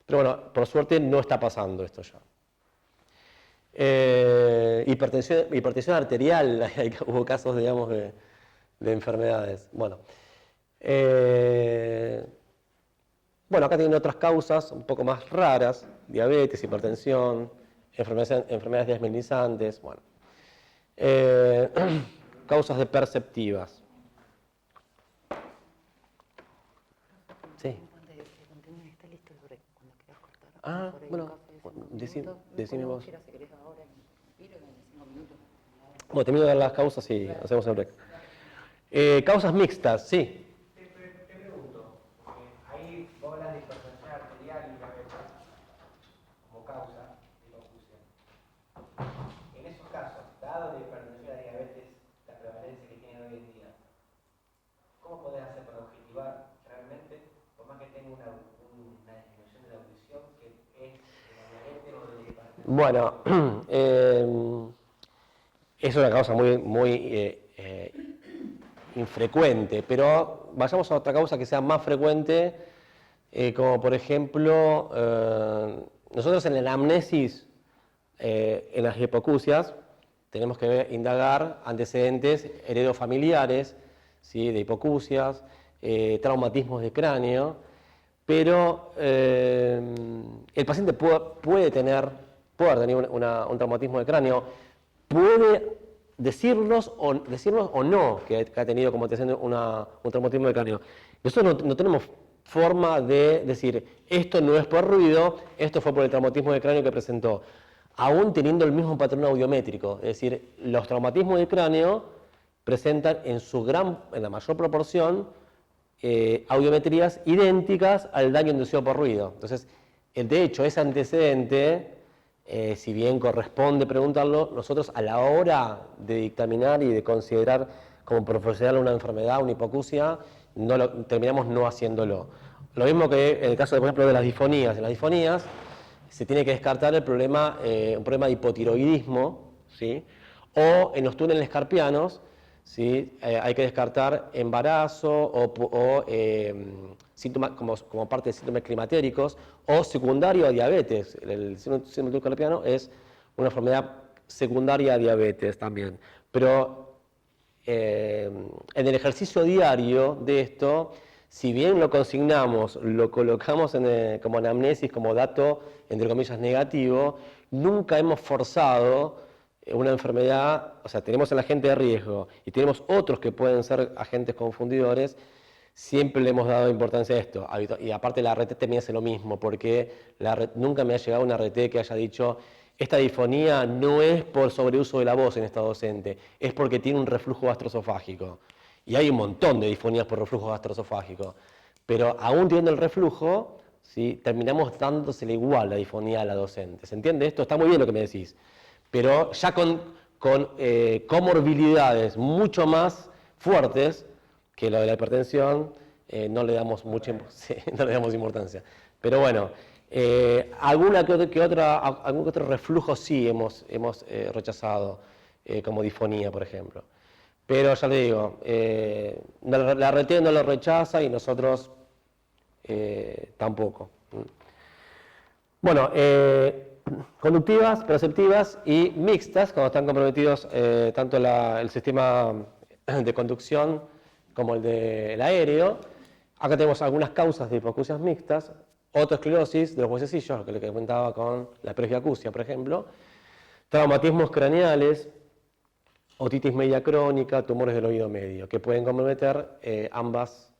Pero bueno, por suerte no está pasando esto ya. Hipertensión arterial, hubo casos, digamos, de enfermedades. Bueno, acá tienen otras causas un poco más raras: diabetes, hipertensión, enfermedades desmielizantes, bueno. Causas de perceptivas. Sí. Ah, bueno, decime vos. Bueno, termino de dar las causas y hacemos el break. Causas mixtas, sí. Te pregunto, porque ahí vos hablas de hipertensión arterial y diabetes como causa de hipoacusia. En esos casos, dado la hipertensión y la diabetes, la prevalencia que tienen hoy en día, ¿cómo podés hacer para objetivar realmente, por más que tenga una disminución de la audición, que es de la diabetes o de la hipertensión? Bueno, es una causa muy infrecuente, pero vayamos a otra causa que sea más frecuente, como por ejemplo, nosotros en la anamnesis, en las hipoacusias, tenemos que indagar antecedentes heredofamiliares, ¿sí?, de hipoacusias, traumatismos de cráneo, pero el paciente puede tener un traumatismo de cráneo, puede decirnos o no que ha tenido como antecedente un traumatismo de cráneo. Nosotros no tenemos forma de decir, esto no es por ruido, esto fue por el traumatismo de cráneo que presentó, aún teniendo el mismo patrón audiométrico. Es decir, los traumatismos de cráneo presentan en la mayor proporción audiometrías idénticas al daño inducido por ruido. Entonces, de hecho, ese antecedente, si bien corresponde preguntarlo, nosotros a la hora de dictaminar y de considerar como profesional una enfermedad, una hipoacusia, terminamos no haciéndolo. Lo mismo que en el caso, por ejemplo, de las disfonías. En las disfonías se tiene que descartar un problema de hipotiroidismo, ¿sí? O en los túneles carpianos, ¿sí? Hay que descartar embarazo o síntomas como parte de síntomas climatéricos o secundario a diabetes. El síndrome del carpiano es una enfermedad secundaria a diabetes también. Pero en el ejercicio diario de esto, si bien lo consignamos, lo colocamos como anamnesis, como dato, entre comillas, negativo, nunca hemos forzado una enfermedad, o sea, tenemos el agente de riesgo y tenemos otros que pueden ser agentes confundidores, siempre le hemos dado importancia a esto. Y aparte la RT también hace lo mismo, porque nunca me ha llegado una RT que haya dicho, esta disfonía no es por sobreuso de la voz en estado docente, es porque tiene un reflujo gastroesofágico. Y hay un montón de disfonías por reflujo gastroesofágico. Pero aún teniendo el reflujo, ¿sí? Terminamos dándosele igual la disfonía a la docente. ¿Se entiende esto? Está muy bien lo que me decís. Pero ya con comorbilidades mucho más fuertes que lo de la hipertensión, no le damos no le damos importancia. Pero bueno, algún que otro reflujo sí hemos rechazado, como disfonía, por ejemplo. Pero ya le digo, la RT no lo rechaza y nosotros tampoco. Bueno, conductivas, perceptivas y mixtas, cuando están comprometidos tanto el sistema de conducción como el del aéreo. Acá tenemos algunas causas de hipoacusias mixtas, autoesclerosis de los huesecillos, lo que le comentaba con la presbiacusia, por ejemplo, traumatismos craneales, otitis media crónica, tumores del oído medio, que pueden comprometer ambas,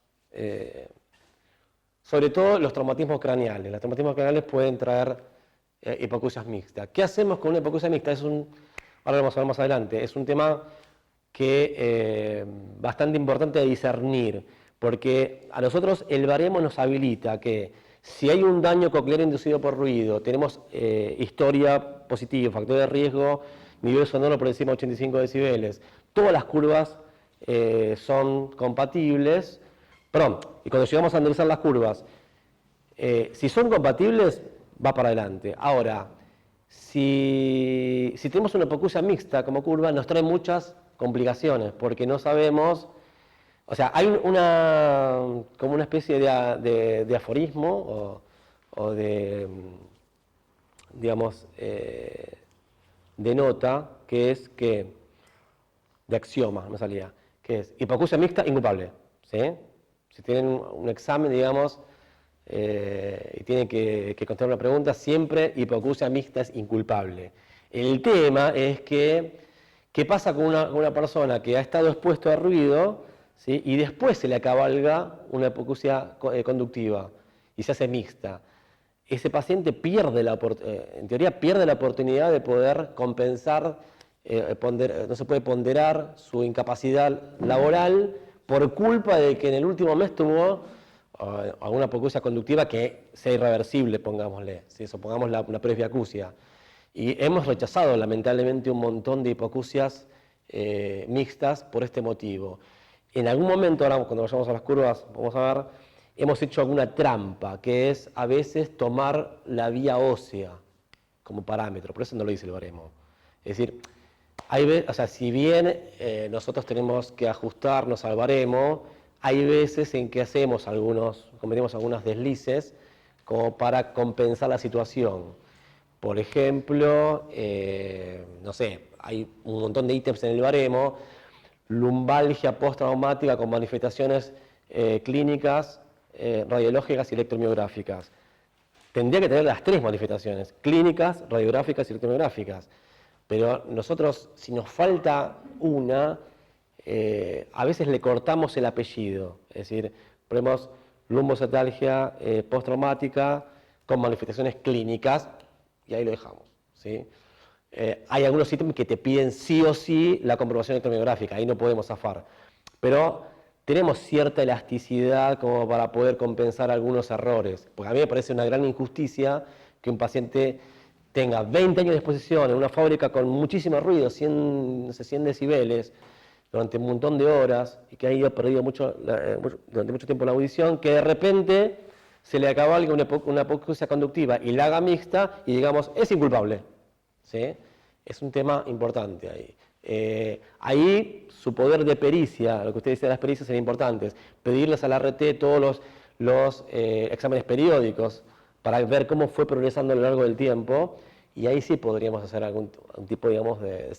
sobre todo los traumatismos craneales. Los traumatismos craneales pueden traer hipoacusias mixtas. ¿Qué hacemos con una hipoacusia mixta? Ahora lo vamos a ver más adelante, es un tema que bastante importante de discernir, porque a nosotros el baremo nos habilita que si hay un daño coclear inducido por ruido, tenemos historia positiva, factor de riesgo, nivel sonoro por encima de 85 decibeles, todas las curvas son compatibles, y cuando llegamos a analizar las curvas, si son compatibles, va para adelante. Ahora, si tenemos una hipoacusia mixta como curva, nos trae muchas complicaciones, porque no sabemos, o sea, hay como una especie de aforismo o de, digamos, de nota, que es de axioma, me salía, que es hipoacusia mixta inculpable, ¿sí? Si tienen un examen, digamos, y tienen que contestar una pregunta, siempre hipoacusia mixta es inculpable. El tema es ¿qué pasa con una persona que ha estado expuesto a ruido, ¿sí? Y después se le cabalga una hipoacusia conductiva y se hace mixta? Ese paciente en teoría pierde la oportunidad de poder compensar, no se puede ponderar su incapacidad laboral por culpa de que en el último mes tuvo alguna hipoacusia conductiva que sea irreversible, pongámosle, ¿sí? Supongamos una presbiacusia. Y hemos rechazado lamentablemente un montón de hipoacusias mixtas por este motivo. En algún momento, ahora cuando vayamos a las curvas, vamos a ver, hemos hecho alguna trampa, que es a veces tomar la vía ósea como parámetro, por eso no lo dice el baremo. Es decir, si bien nosotros tenemos que ajustarnos al baremo, hay veces en que cometemos algunos deslices como para compensar la situación. Por ejemplo, no sé, hay un montón de ítems en el baremo, lumbalgia postraumática con manifestaciones clínicas, radiológicas y electromiográficas. Tendría que tener las tres manifestaciones, clínicas, radiográficas y electromiográficas. Pero nosotros, si nos falta una, a veces le cortamos el apellido. Es decir, ponemos lumbocetalgia postraumática con manifestaciones clínicas y ahí lo dejamos, ¿sí? Hay algunos ítems que te piden sí o sí la comprobación electromiográfica, ahí no podemos zafar. Pero tenemos cierta elasticidad como para poder compensar algunos errores. Porque a mí me parece una gran injusticia que un paciente tenga 20 años de exposición en una fábrica con muchísimo ruido, 100, no sé, 100 decibeles, durante un montón de horas, y que haya perdido durante mucho tiempo la audición, que de repente se le acaba una hipoacusia conductiva y la haga mixta y digamos, es inculpable. ¿Sí? Es un tema importante ahí. Ahí su poder de pericia, lo que usted dice de las pericias sería importante, pedirles al RT todos los exámenes periódicos para ver cómo fue progresando a lo largo del tiempo, y ahí sí podríamos hacer algún tipo, digamos, de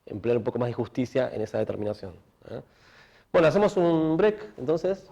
emplear un poco más de justicia en esa determinación. Bueno, hacemos un break entonces.